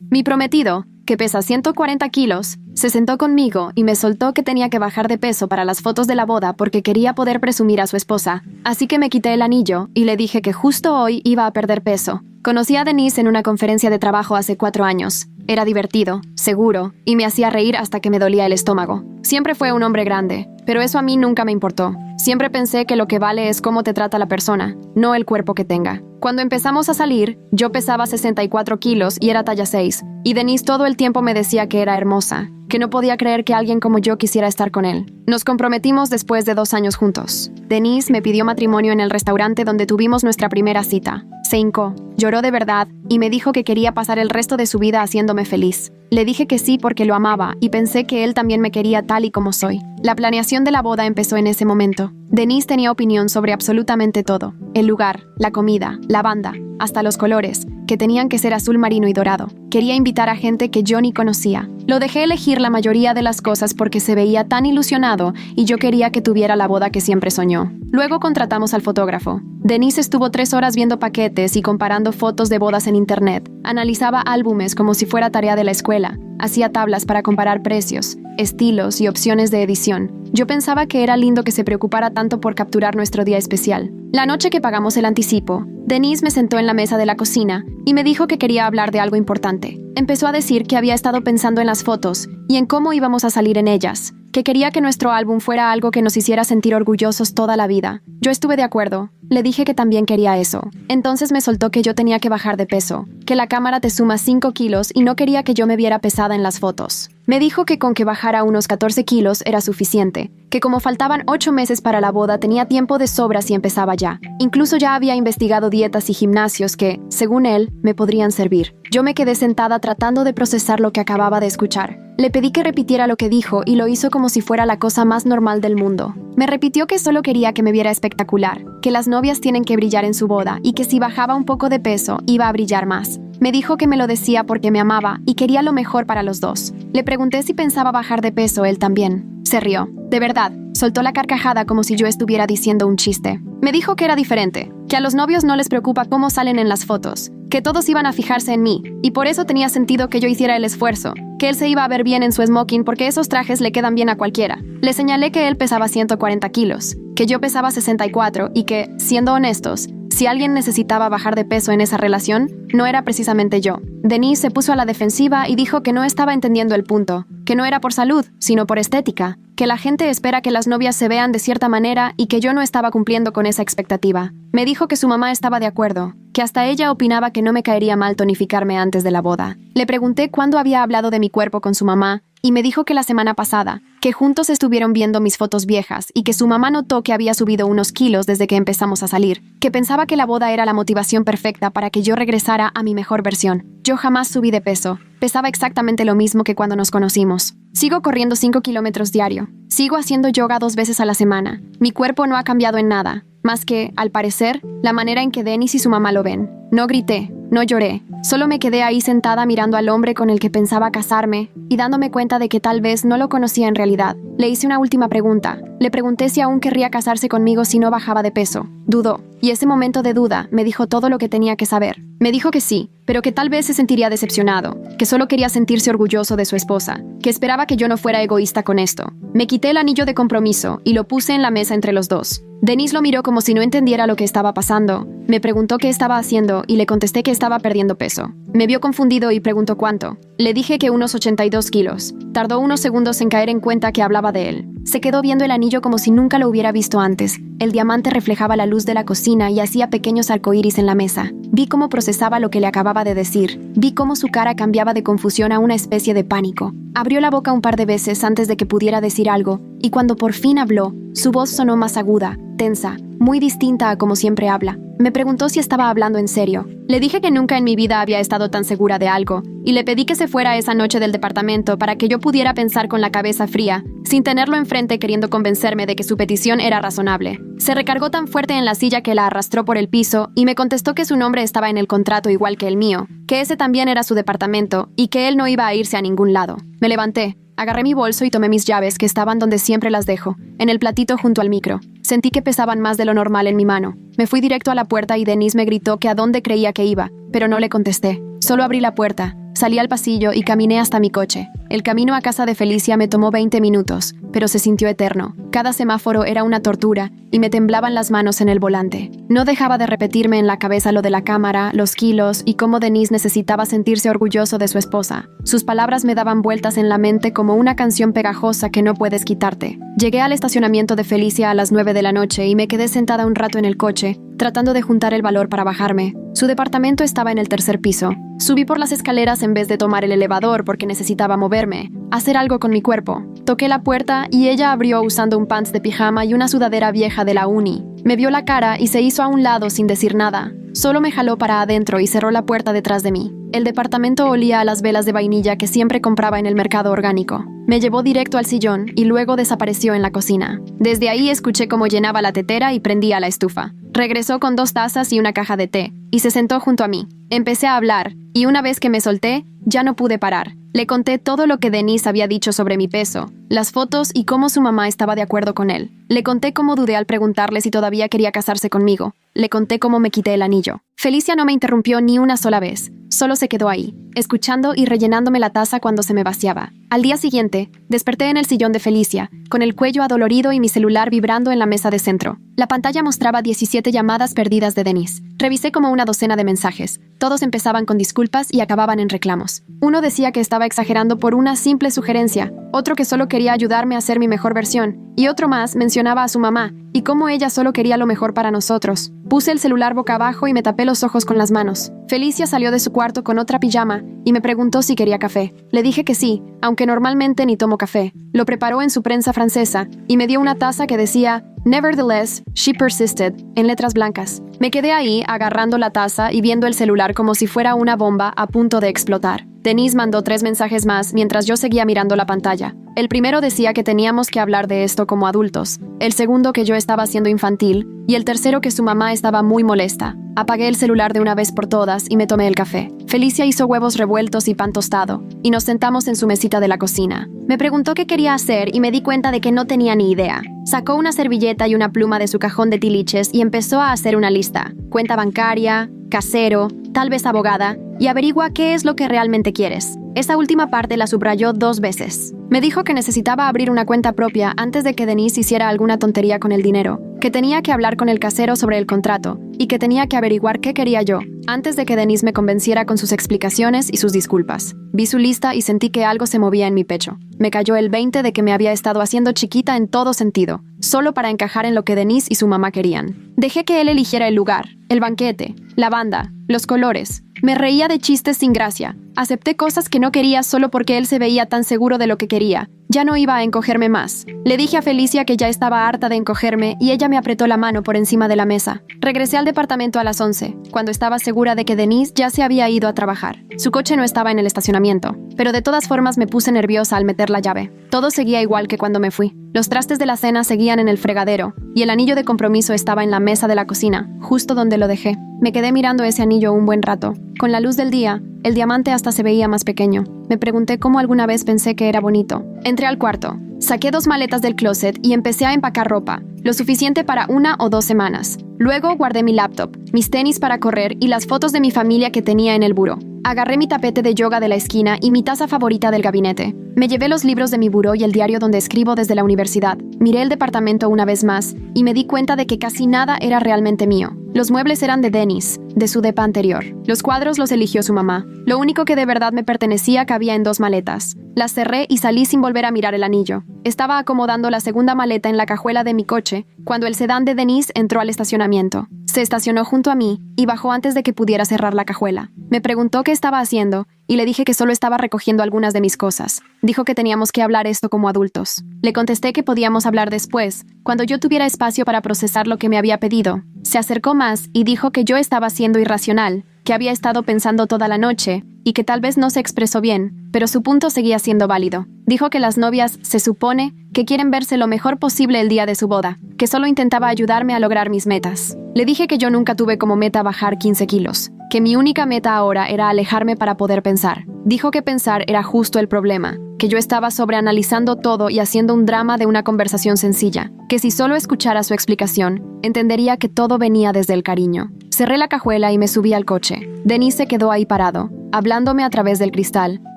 Mi prometido, que pesa 140 kilos, se sentó conmigo y me soltó que tenía que bajar de peso para las fotos de la boda porque quería poder presumir a su esposa. Así que me quité el anillo y le dije que justo hoy iba a perder peso. Conocí a Denise en una conferencia de trabajo hace 4 años. Era divertido, seguro, y me hacía reír hasta que me dolía el estómago. Siempre fue un hombre grande, pero eso a mí nunca me importó. Siempre pensé que lo que vale es cómo te trata la persona, no el cuerpo que tenga. Cuando empezamos a salir, yo pesaba 64 kilos y era talla 6, y Denise todo el tiempo me decía que era hermosa, que no podía creer que alguien como yo quisiera estar con él. Nos comprometimos después de 2 años juntos. Denise me pidió matrimonio en el restaurante donde tuvimos nuestra primera cita. Se hincó, lloró de verdad y me dijo que quería pasar el resto de su vida haciéndome feliz. Le dije que sí porque lo amaba y pensé que él también me quería tal y como soy. La planeación de la boda empezó en ese momento. Denise tenía opinión sobre absolutamente todo. El lugar, la comida, la banda, hasta los colores, que tenían que ser azul marino y dorado. Quería invitar a gente que yo ni conocía. Lo dejé elegir la mayoría de las cosas porque se veía tan ilusionado y yo quería que tuviera la boda que siempre soñó. Luego contratamos al fotógrafo. Denise estuvo 3 horas viendo paquetes y comparando fotos de bodas en internet. Analizaba álbumes como si fuera tarea de la escuela. Hacía tablas para comparar precios, estilos y opciones de edición. Yo pensaba que era lindo que se preocupara tanto por capturar nuestro día especial. La noche que pagamos el anticipo, Denise me sentó en la mesa de la cocina y me dijo que quería hablar de algo importante. Empezó a decir que había estado pensando en las fotos y en cómo íbamos a salir en ellas, que quería que nuestro álbum fuera algo que nos hiciera sentir orgullosos toda la vida. Yo estuve de acuerdo. Le dije que también quería eso. Entonces me soltó que yo tenía que bajar de peso, que la cámara te suma 5 kilos y no quería que yo me viera pesada en las fotos. Me dijo que con que bajara unos 14 kilos era suficiente, que como faltaban 8 meses para la boda tenía tiempo de sobra si empezaba ya. Incluso ya había investigado dietas y gimnasios que, según él, me podrían servir. Yo me quedé sentada tratando de procesar lo que acababa de escuchar. Le pedí que repitiera lo que dijo y lo hizo como si fuera la cosa más normal del mundo. Me repitió que solo quería que me viera espectacular, que las novias tienen que brillar en su boda y que si bajaba un poco de peso iba a brillar más. Me dijo que me lo decía porque me amaba y quería lo mejor para los dos. Le pregunté si pensaba bajar de peso él también. Se rió. De verdad, soltó la carcajada como si yo estuviera diciendo un chiste. Me dijo que era diferente, que a los novios no les preocupa cómo salen en las fotos, que todos iban a fijarse en mí, y por eso tenía sentido que yo hiciera el esfuerzo, que él se iba a ver bien en su smoking porque esos trajes le quedan bien a cualquiera. Le señalé que él pesaba 140 kilos, que yo pesaba 64 y que, siendo honestos, si alguien necesitaba bajar de peso en esa relación, no era precisamente yo. Denise se puso a la defensiva y dijo que no estaba entendiendo el punto, que no era por salud, sino por estética, que la gente espera que las novias se vean de cierta manera y que yo no estaba cumpliendo con esa expectativa. Me dijo que su mamá estaba de acuerdo, que hasta ella opinaba que no me caería mal tonificarme antes de la boda. Le pregunté cuándo había hablado de mi cuerpo con su mamá y me dijo que la semana pasada, que juntos estuvieron viendo mis fotos viejas y que su mamá notó que había subido unos kilos desde que empezamos a salir, que pensaba que la boda era la motivación perfecta para que yo regresara a mi mejor versión. Yo jamás subí de peso. Pesaba exactamente lo mismo que cuando nos conocimos. Sigo corriendo 5 kilómetros diario. Sigo haciendo yoga 2 veces a la semana. Mi cuerpo no ha cambiado en nada, más que, al parecer, la manera en que Denise y su mamá lo ven. No grité, no lloré. Solo me quedé ahí sentada mirando al hombre con el que pensaba casarme y dándome cuenta de que tal vez no lo conocía en realidad. Le hice una última pregunta. Le pregunté si aún querría casarse conmigo si no bajaba de peso. Dudó, y ese momento de duda me dijo todo lo que tenía que saber. Me dijo que sí, pero que tal vez se sentiría decepcionado, que solo quería sentirse orgulloso de su esposa, que esperaba que yo no fuera egoísta con esto. Me quité el anillo de compromiso y lo puse en la mesa entre los dos. Denise lo miró como si no entendiera lo que estaba pasando. Me preguntó qué estaba haciendo y le contesté que estaba perdiendo peso. Me vio confundido y preguntó cuánto. Le dije que unos 82 kilos. Tardó unos segundos en caer en cuenta que hablaba de él. Se quedó viendo el anillo como si nunca lo hubiera visto antes. El diamante reflejaba la luz de la cocina y hacía pequeños arcoíris en la mesa. Vi cómo procesaba lo que le acababa de decir. Vi cómo su cara cambiaba de confusión a una especie de pánico. Abrió la boca un par de veces antes de que pudiera decir algo, y cuando por fin habló, su voz sonó más aguda, tensa, muy distinta a como siempre habla. Me preguntó si estaba hablando en serio. Le dije que nunca en mi vida había estado tan segura de algo, y le pedí que se fuera esa noche del departamento para que yo pudiera pensar con la cabeza fría, sin tenerlo enfrente queriendo convencerme de que su petición era razonable. Se recargó tan fuerte en la silla que la arrastró por el piso y me contestó que su nombre estaba en el contrato igual que el mío, que ese también era su departamento y que él no iba a irse a ningún lado. Me levanté. Agarré mi bolso y tomé mis llaves, que estaban donde siempre las dejo, en el platito junto al micro. Sentí que pesaban más de lo normal en mi mano. Me fui directo a la puerta y Denise me gritó que a dónde creía que iba, pero no le contesté. Solo abrí la puerta, Salí al pasillo y caminé hasta mi coche. El camino a casa de Felicia me tomó 20 minutos, pero se sintió eterno. Cada semáforo era una tortura y me temblaban las manos en el volante. No dejaba de repetirme en la cabeza lo de la cámara, los kilos y cómo Denise necesitaba sentirse orgulloso de su esposa. Sus palabras me daban vueltas en la mente como una canción pegajosa que no puedes quitarte. Llegué al estacionamiento de Felicia a las 9 de la noche y me quedé sentada un rato en el coche, tratando de juntar el valor para bajarme. Su departamento estaba en el tercer piso. Subí por las escaleras en vez de tomar el elevador porque necesitaba moverme, hacer algo con mi cuerpo. Toqué la puerta y ella abrió usando un pants de pijama y una sudadera vieja de la uni. Me vio la cara y se hizo a un lado sin decir nada. Solo me jaló para adentro y cerró la puerta detrás de mí. El departamento olía a las velas de vainilla que siempre compraba en el mercado orgánico. Me llevó directo al sillón y luego desapareció en la cocina. Desde ahí escuché cómo llenaba la tetera y prendía la estufa. Regresó con 2 tazas y una caja de té, y se sentó junto a mí. Empecé a hablar, y una vez que me solté, ya no pude parar. Le conté todo lo que Denise había dicho sobre mi peso, las fotos y cómo su mamá estaba de acuerdo con él. Le conté cómo dudé al preguntarle si todavía quería casarse conmigo. Le conté cómo me quité el anillo. Felicia no me interrumpió ni una sola vez. Solo se quedó ahí, escuchando y rellenándome la taza cuando se me vaciaba. Al día siguiente, desperté en el sillón de Felicia, con el cuello adolorido y mi celular vibrando en la mesa de centro. La pantalla mostraba 17 llamadas perdidas de Denise. Revisé como una docena de mensajes. Todos empezaban con disculpas y acababan en reclamos. Uno decía que estaba exagerando por una simple sugerencia, otro que solo quería ayudarme a ser mi mejor versión, y otro más mencionaba a su mamá y cómo ella solo quería lo mejor para nosotros. Puse el celular boca abajo y me tapé los ojos con las manos. Felicia salió de su cuarto con otra pijama y me preguntó si quería café. Le dije que sí, aunque normalmente ni tomo café. Lo preparó en su prensa francesa y me dio una taza que decía "Nevertheless, she persisted", en letras blancas. Me quedé ahí, agarrando la taza y viendo el celular como si fuera una bomba a punto de explotar. Denise mandó 3 mensajes más mientras yo seguía mirando la pantalla. El primero decía que teníamos que hablar de esto como adultos, el segundo que yo estaba siendo infantil y el tercero que su mamá estaba muy molesta. Apagué el celular de una vez por todas y me tomé el café. Felicia hizo huevos revueltos y pan tostado, y nos sentamos en su mesita de la cocina. Me preguntó qué quería hacer y me di cuenta de que no tenía ni idea. Sacó una servilleta y una pluma de su cajón de tiliches y empezó a hacer una lista. Cuenta bancaria, casero, tal vez abogada, y averigua qué es lo que realmente quieres. Esa última parte la subrayó 2 veces. Me dijo que necesitaba abrir una cuenta propia antes de que Denise hiciera alguna tontería con el dinero, que tenía que hablar con el casero sobre el contrato y que tenía que averiguar qué quería yo, antes de que Denise me convenciera con sus explicaciones y sus disculpas. Vi su lista y sentí que algo se movía en mi pecho. Me cayó el 20 de que me había estado haciendo chiquita en todo sentido, solo para encajar en lo que Denise y su mamá querían. Dejé que él eligiera el lugar, el banquete, la banda, los colores. Me reía de chistes sin gracia. Acepté cosas que no quería solo porque él se veía tan seguro de lo que quería. Ya no iba a encogerme más. Le dije a Felicia que ya estaba harta de encogerme y ella me apretó la mano por encima de la mesa. Regresé al departamento a las 11, cuando estaba segura de que Denise ya se había ido a trabajar. Su coche no estaba en el estacionamiento, pero de todas formas me puse nerviosa al meter la llave. Todo seguía igual que cuando me fui. Los trastes de la cena seguían en el fregadero y el anillo de compromiso estaba en la mesa de la cocina, justo donde lo dejé. Me quedé mirando ese anillo un buen rato. Con la luz del día, el diamante hasta se veía más pequeño. Me pregunté cómo alguna vez pensé que era bonito. Entré al cuarto, saqué 2 maletas del closet y empecé a empacar ropa, lo suficiente para 1 o 2 semanas. Luego guardé mi laptop, mis tenis para correr y las fotos de mi familia que tenía en el buró. Agarré mi tapete de yoga de la esquina y mi taza favorita del gabinete. Me llevé los libros de mi buró y el diario donde escribo desde la universidad. Miré el departamento una vez más y me di cuenta de que casi nada era realmente mío. Los muebles eran de Denise, de su depa anterior. Los cuadros los eligió su mamá. Lo único que de verdad me pertenecía cabía en 2 maletas. Las cerré y salí sin volver a mirar el anillo. Estaba acomodando la segunda maleta en la cajuela de mi coche cuando el sedán de Denise entró al estacionamiento. Se estacionó junto a mí y bajó antes de que pudiera cerrar la cajuela. Me preguntó qué estaba haciendo y le dije que solo estaba recogiendo algunas de mis cosas. Dijo que teníamos que hablar esto como adultos. Le contesté que podíamos hablar después, cuando yo tuviera espacio para procesar lo que me había pedido. Se acercó más y dijo que yo estaba siendo irracional, que había estado pensando toda la noche y que tal vez no se expresó bien, pero su punto seguía siendo válido. Dijo que las novias se supone que quieren verse lo mejor posible el día de su boda, que solo intentaba ayudarme a lograr mis metas. Le dije que yo nunca tuve como meta bajar 15 kilos, que mi única meta ahora era alejarme para poder pensar. Dijo que pensar era justo el problema, que yo estaba sobreanalizando todo y haciendo un drama de una conversación sencilla, que si solo escuchara su explicación, entendería que todo venía desde el cariño. Cerré la cajuela y me subí al coche. Denis se quedó ahí parado, hablándome a través del cristal,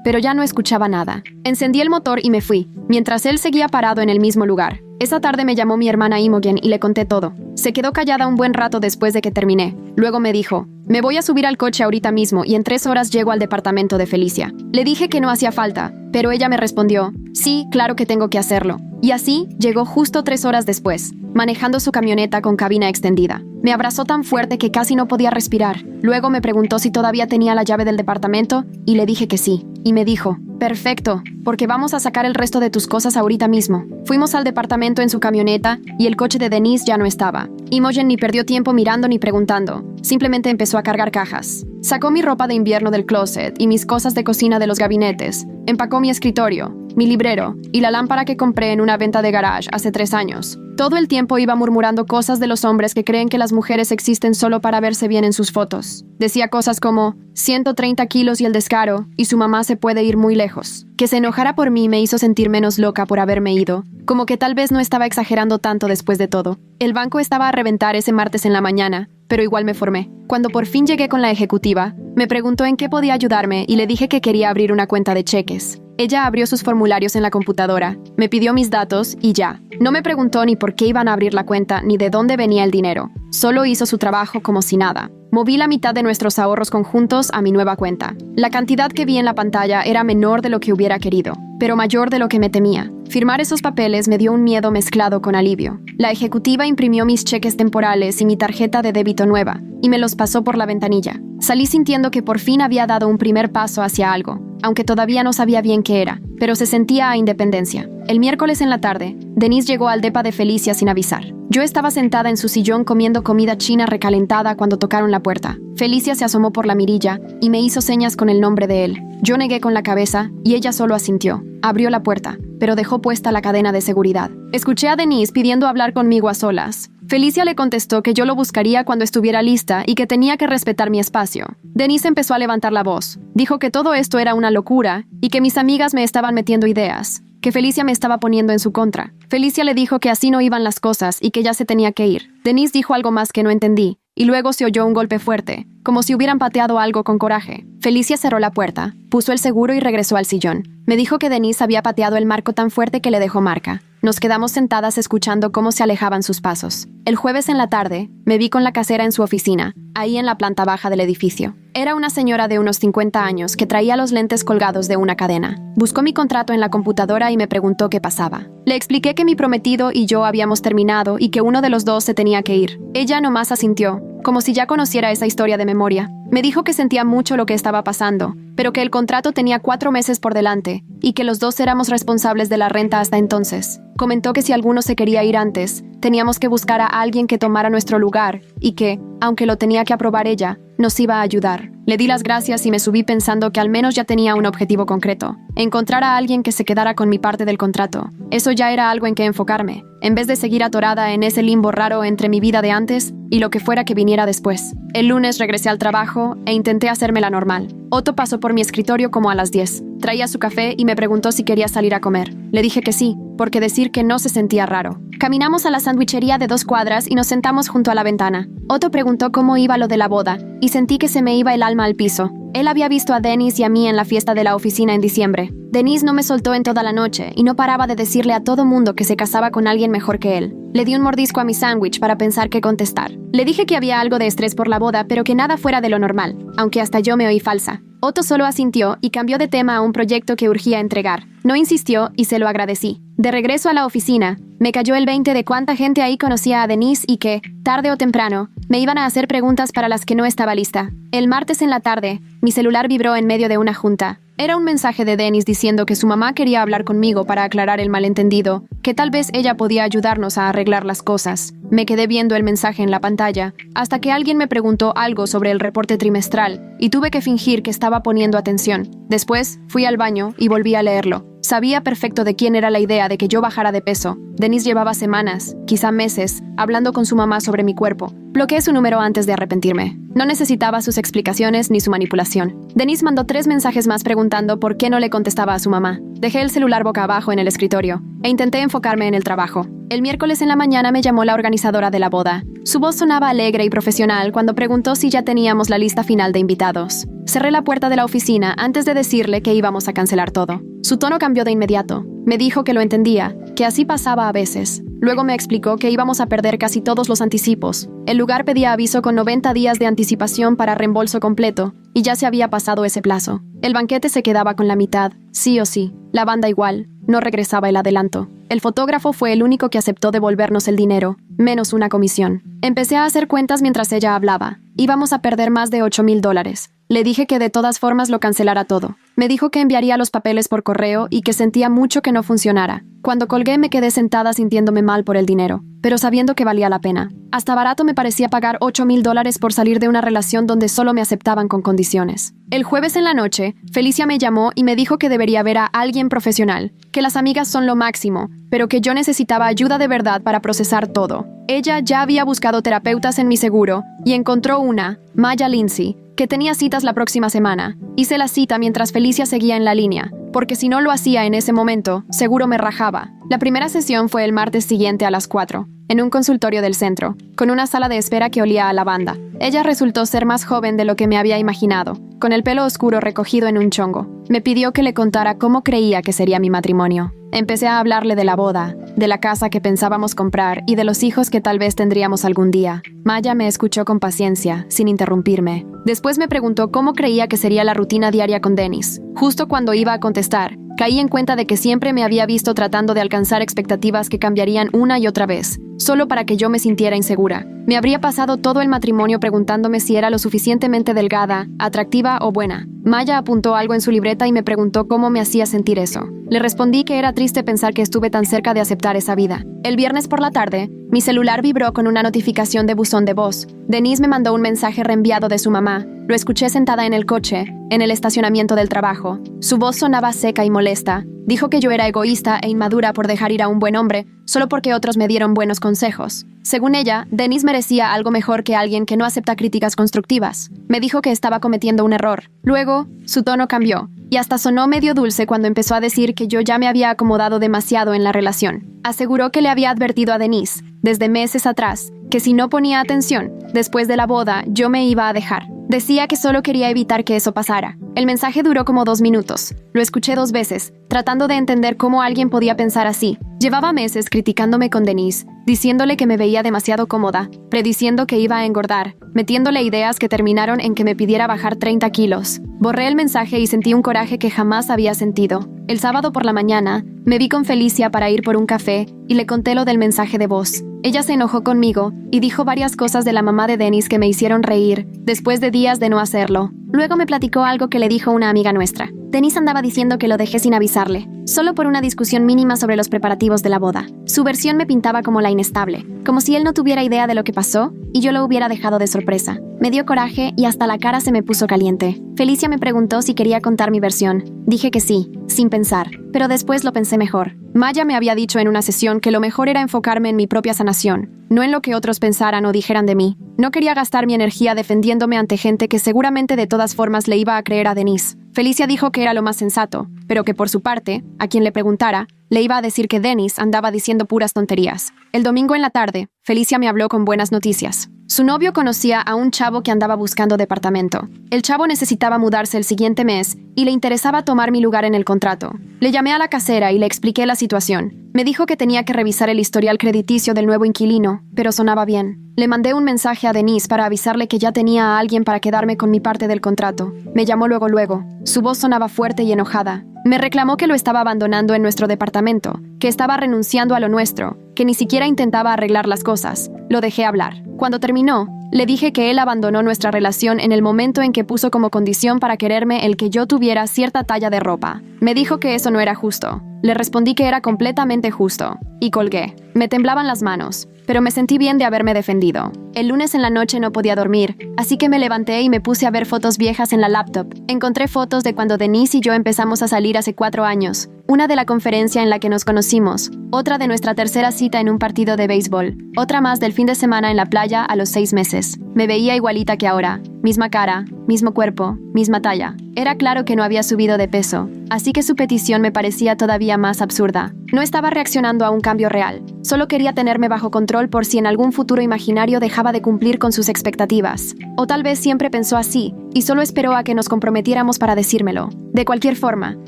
pero ya no escuchaba nada. Encendí el motor y me fui, mientras él seguía parado en el mismo lugar. Esa tarde me llamó mi hermana Imogen y le conté todo. Se quedó callada un buen rato después de que terminé. Luego me dijo, me voy a subir al coche ahorita mismo y en 3 horas llego al departamento de Felicia. Le dije que no hacía falta, pero ella me respondió, sí, claro que tengo que hacerlo. Y así, llegó justo 3 horas después, manejando su camioneta con cabina extendida. Me abrazó tan fuerte que casi no podía respirar. Luego me preguntó si todavía tenía la llave del departamento y le dije que sí. Y me dijo, perfecto, porque vamos a sacar el resto de tus cosas ahorita mismo. Fuimos al departamento en su camioneta y el coche de Denis ya no estaba. Imogen ni perdió tiempo mirando ni preguntando. Simplemente empezó a cargar cajas. Sacó mi ropa de invierno del closet y mis cosas de cocina de los gabinetes. Empacó mi escritorio, mi librero y la lámpara que compré en una venta de garage hace 3 años. Todo el tiempo iba murmurando cosas de los hombres que creen que las mujeres existen solo para verse bien en sus fotos. Decía cosas como 130 kilos y el descaro, y su mamá se puede ir muy lejos. Que se enojara por mí me hizo sentir menos loca por haberme ido, como que tal vez no estaba exagerando tanto después de todo. El banco estaba a reventar ese martes en la mañana, pero igual me formé. Cuando por fin llegué con la ejecutiva, me preguntó en qué podía ayudarme y le dije que quería abrir una cuenta de cheques. Ella abrió sus formularios en la computadora, me pidió mis datos y ya. No me preguntó ni por qué iban a abrir la cuenta ni de dónde venía el dinero. Solo hizo su trabajo como si nada. Moví la mitad de nuestros ahorros conjuntos a mi nueva cuenta. La cantidad que vi en la pantalla era menor de lo que hubiera querido, pero mayor de lo que me temía. Firmar esos papeles me dio un miedo mezclado con alivio. La ejecutiva imprimió mis cheques temporales y mi tarjeta de débito nueva, y me los pasó por la ventanilla. Salí sintiendo que por fin había dado un primer paso hacia algo, aunque todavía no sabía bien qué era, pero se sentía a independencia. El miércoles en la tarde, Denis llegó al depa de Felicia sin avisar. Yo estaba sentada en su sillón comiendo comida china recalentada cuando tocaron la puerta. Felicia se asomó por la mirilla y me hizo señas con el nombre de él. Yo negué con la cabeza y ella solo asintió. Abrió la puerta, pero dejó puesta la cadena de seguridad. Escuché a Denis pidiendo hablar conmigo a solas. Felicia le contestó que yo lo buscaría cuando estuviera lista y que tenía que respetar mi espacio. Denis empezó a levantar la voz. Dijo que todo esto era una locura y que mis amigas me estaban metiendo ideas, que Felicia me estaba poniendo en su contra. Felicia le dijo que así no iban las cosas y que ya se tenía que ir. Denis dijo algo más que no entendí, y luego se oyó un golpe fuerte, como si hubieran pateado algo con coraje. Felicia cerró la puerta, puso el seguro y regresó al sillón. Me dijo que Denis había pateado el marco tan fuerte que le dejó marca. Nos quedamos sentadas escuchando cómo se alejaban sus pasos. El jueves en la tarde, me vi con la casera en su oficina, ahí en la planta baja del edificio. Era una señora de unos 50 años que traía los lentes colgados de una cadena. Buscó mi contrato en la computadora y me preguntó qué pasaba. Le expliqué que mi prometido y yo habíamos terminado y que uno de los dos se tenía que ir. Ella nomás asintió, como si ya conociera esa historia de memoria. Me dijo que sentía mucho lo que estaba pasando, pero que el contrato tenía 4 meses por delante y que los dos éramos responsables de la renta hasta entonces. Comentó que si alguno se quería ir antes, teníamos que buscar a alguien que tomara nuestro lugar y que, aunque lo tenía que aprobar ella, nos iba a ayudar. Le di las gracias y me subí pensando que al menos ya tenía un objetivo concreto: encontrar a alguien que se quedara con mi parte del contrato. Eso ya era algo en que enfocarme, en vez de seguir atorada en ese limbo raro entre mi vida de antes y lo que fuera que viniera después. El lunes regresé al trabajo e intenté hacérmela normal. Otto pasó por mi escritorio como a las 10. Traía su café y me preguntó si quería salir a comer. Le dije que sí, porque decir que no se sentía raro. Caminamos a la sandwichería de 2 cuadras y nos sentamos junto a la ventana. Otto preguntó cómo iba lo de la boda, y sentí que se me iba el alma al piso. Él había visto a Denis y a mí en la fiesta de la oficina en diciembre. Denis no me soltó en toda la noche y no paraba de decirle a todo mundo que se casaba con alguien mejor que él. Le di un mordisco a mi sándwich para pensar qué contestar. Le dije que había algo de estrés por la boda, pero que nada fuera de lo normal, aunque hasta yo me oí falsa. Otto solo asintió y cambió de tema a un proyecto que urgía entregar. No insistió y se lo agradecí. De regreso a la oficina, me cayó el 20 de cuánta gente ahí conocía a Denis y que, tarde o temprano, me iban a hacer preguntas para las que no estaba lista. El martes en la tarde, mi celular vibró en medio de una junta. Era un mensaje de Denis diciendo que su mamá quería hablar conmigo para aclarar el malentendido, que tal vez ella podía ayudarnos a arreglar las cosas. Me quedé viendo el mensaje en la pantalla, hasta que alguien me preguntó algo sobre el reporte trimestral, y tuve que fingir que estaba poniendo atención. Después, fui al baño y volví a leerlo. Sabía perfecto de quién era la idea de que yo bajara de peso. Denis llevaba semanas, quizá meses, hablando con su mamá sobre mi cuerpo. Bloqueé su número antes de arrepentirme. No necesitaba sus explicaciones ni su manipulación. Denis mandó 3 mensajes más preguntando por qué no le contestaba a su mamá. Dejé el celular boca abajo en el escritorio e intenté enfocarme en el trabajo. El miércoles en la mañana me llamó la organizadora de la boda. Su voz sonaba alegre y profesional cuando preguntó si ya teníamos la lista final de invitados. Cerré la puerta de la oficina antes de decirle que íbamos a cancelar todo. Su tono cambió de inmediato. Me dijo que lo entendía, que así pasaba a veces. Luego me explicó que íbamos a perder casi todos los anticipos. El lugar pedía aviso con 90 días de anticipación para reembolso completo, y ya se había pasado ese plazo. El banquete se quedaba con la mitad, sí o sí. La banda igual, no regresaba el adelanto. El fotógrafo fue el único que aceptó devolvernos el dinero, menos una comisión. Empecé a hacer cuentas mientras ella hablaba. Íbamos a perder más de $8,000. Le dije que de todas formas lo cancelara todo. Me dijo que enviaría los papeles por correo y que sentía mucho que no funcionara. Cuando colgué me quedé sentada sintiéndome mal por el dinero, pero sabiendo que valía la pena. Hasta barato me parecía pagar $8,000 por salir de una relación donde solo me aceptaban con condiciones. El jueves en la noche, Felicia me llamó y me dijo que debería ver a alguien profesional, que las amigas son lo máximo, pero que yo necesitaba ayuda de verdad para procesar todo. Ella ya había buscado terapeutas en mi seguro y encontró una, Maya Lindsay, que tenía citas la próxima semana. Hice la cita mientras Felicia seguía en la línea, porque si no lo hacía en ese momento, seguro me rajaba. La primera sesión fue el martes siguiente a las 4, en un consultorio del centro, con una sala de espera que olía a lavanda. Ella resultó ser más joven de lo que me había imaginado, con el pelo oscuro recogido en un chongo. Me pidió que le contara cómo creía que sería mi matrimonio. Empecé a hablarle de la boda, de la casa que pensábamos comprar y de los hijos que tal vez tendríamos algún día. Maya me escuchó con paciencia, sin interrumpirme. Después me preguntó cómo creía que sería la rutina diaria con Dennis. Justo cuando iba a contestar, caí en cuenta de que siempre me había visto tratando de alcanzar expectativas que cambiarían una y otra vez, solo para que yo me sintiera insegura. Me habría pasado todo el matrimonio preguntándome si era lo suficientemente delgada, atractiva o buena. Maya apuntó algo en su libreta y me preguntó cómo me hacía sentir eso. Le respondí que era triste pensar que estuve tan cerca de aceptar esa vida. El viernes por la tarde, mi celular vibró con una notificación de buzón de voz. Denise me mandó un mensaje reenviado de su mamá. Lo escuché sentada en el coche, en el estacionamiento del trabajo. Su voz sonaba seca y molesta. Dijo que yo era egoísta e inmadura por dejar ir a un buen hombre, solo porque otros me dieron buenos consejos. Según ella, Denise merecía algo mejor que alguien que no acepta críticas constructivas. Me dijo que estaba cometiendo un error. Luego, su tono cambió, y hasta sonó medio dulce cuando empezó a decir que yo ya me había acomodado demasiado en la relación. Aseguró que le había advertido a Denise, desde meses atrás, que si no ponía atención, después de la boda, yo me iba a dejar. Decía que solo quería evitar que eso pasara. El mensaje duró como 2 minutos. Lo escuché 2 veces, tratando de entender cómo alguien podía pensar así. Llevaba meses criticándome con Denise, diciéndole que me veía demasiado cómoda, prediciendo que iba a engordar, metiéndole ideas que terminaron en que me pidiera bajar 30 kilos. Borré el mensaje y sentí un coraje que jamás había sentido. El sábado por la mañana, me vi con Felicia para ir por un café y le conté lo del mensaje de voz. Ella se enojó conmigo y dijo varias cosas de la mamá de Dennis que me hicieron reír, después de días de no hacerlo. Luego me platicó algo que le dijo una amiga nuestra. Dennis andaba diciendo que lo dejé sin avisarle, solo por una discusión mínima sobre los preparativos de la boda. Su versión me pintaba como la inestable, como si él no tuviera idea de lo que pasó y yo lo hubiera dejado de sorpresa. Me dio coraje y hasta la cara se me puso caliente. Felicia me preguntó si quería contar mi versión. Dije que sí, sin pensar, pero después lo pensé mejor. Maya me había dicho en una sesión que lo mejor era enfocarme en mi propia sanación, no en lo que otros pensaran o dijeran de mí. No quería gastar mi energía defendiéndome ante gente que seguramente de todas formas le iba a creer a Denise. Felicia dijo que era lo más sensato, pero que por su parte, a quien le preguntara, le iba a decir que Dennis andaba diciendo puras tonterías. El domingo en la tarde, Felicia me habló con buenas noticias. Su novio conocía a un chavo que andaba buscando departamento. El chavo necesitaba mudarse el siguiente mes y le interesaba tomar mi lugar en el contrato. Le llamé a la casera y le expliqué la situación. Me dijo que tenía que revisar el historial crediticio del nuevo inquilino, pero sonaba bien. Le mandé un mensaje a Denise para avisarle que ya tenía a alguien para quedarme con mi parte del contrato. Me llamó luego. Su voz sonaba fuerte y enojada. Me reclamó que lo estaba abandonando en nuestro departamento, que estaba renunciando a lo nuestro, que ni siquiera intentaba arreglar las cosas. Lo dejé hablar. Cuando terminó, le dije que él abandonó nuestra relación en el momento en que puso como condición para quererme el que yo tuviera cierta talla de ropa. Me dijo que eso no era justo. Le respondí que era completamente justo. Y colgué. Me temblaban las manos, pero me sentí bien de haberme defendido. El lunes en la noche no podía dormir, así que me levanté y me puse a ver fotos viejas en la laptop. Encontré fotos de cuando Denise y yo empezamos a salir hace 4 años. Una de la conferencia en la que nos conocimos, otra de nuestra tercera cita en un partido de béisbol, otra más del fin de semana en la playa a los 6 meses. Me veía igualita que ahora. Misma cara, mismo cuerpo, misma talla. Era claro que no había subido de peso, así que su petición me parecía todavía más absurda. No estaba reaccionando a un cambio real. Solo quería tenerme bajo control por si en algún futuro imaginario dejaba de cumplir con sus expectativas. O tal vez siempre pensó así, y solo esperó a que nos comprometiéramos para decírmelo. De cualquier forma,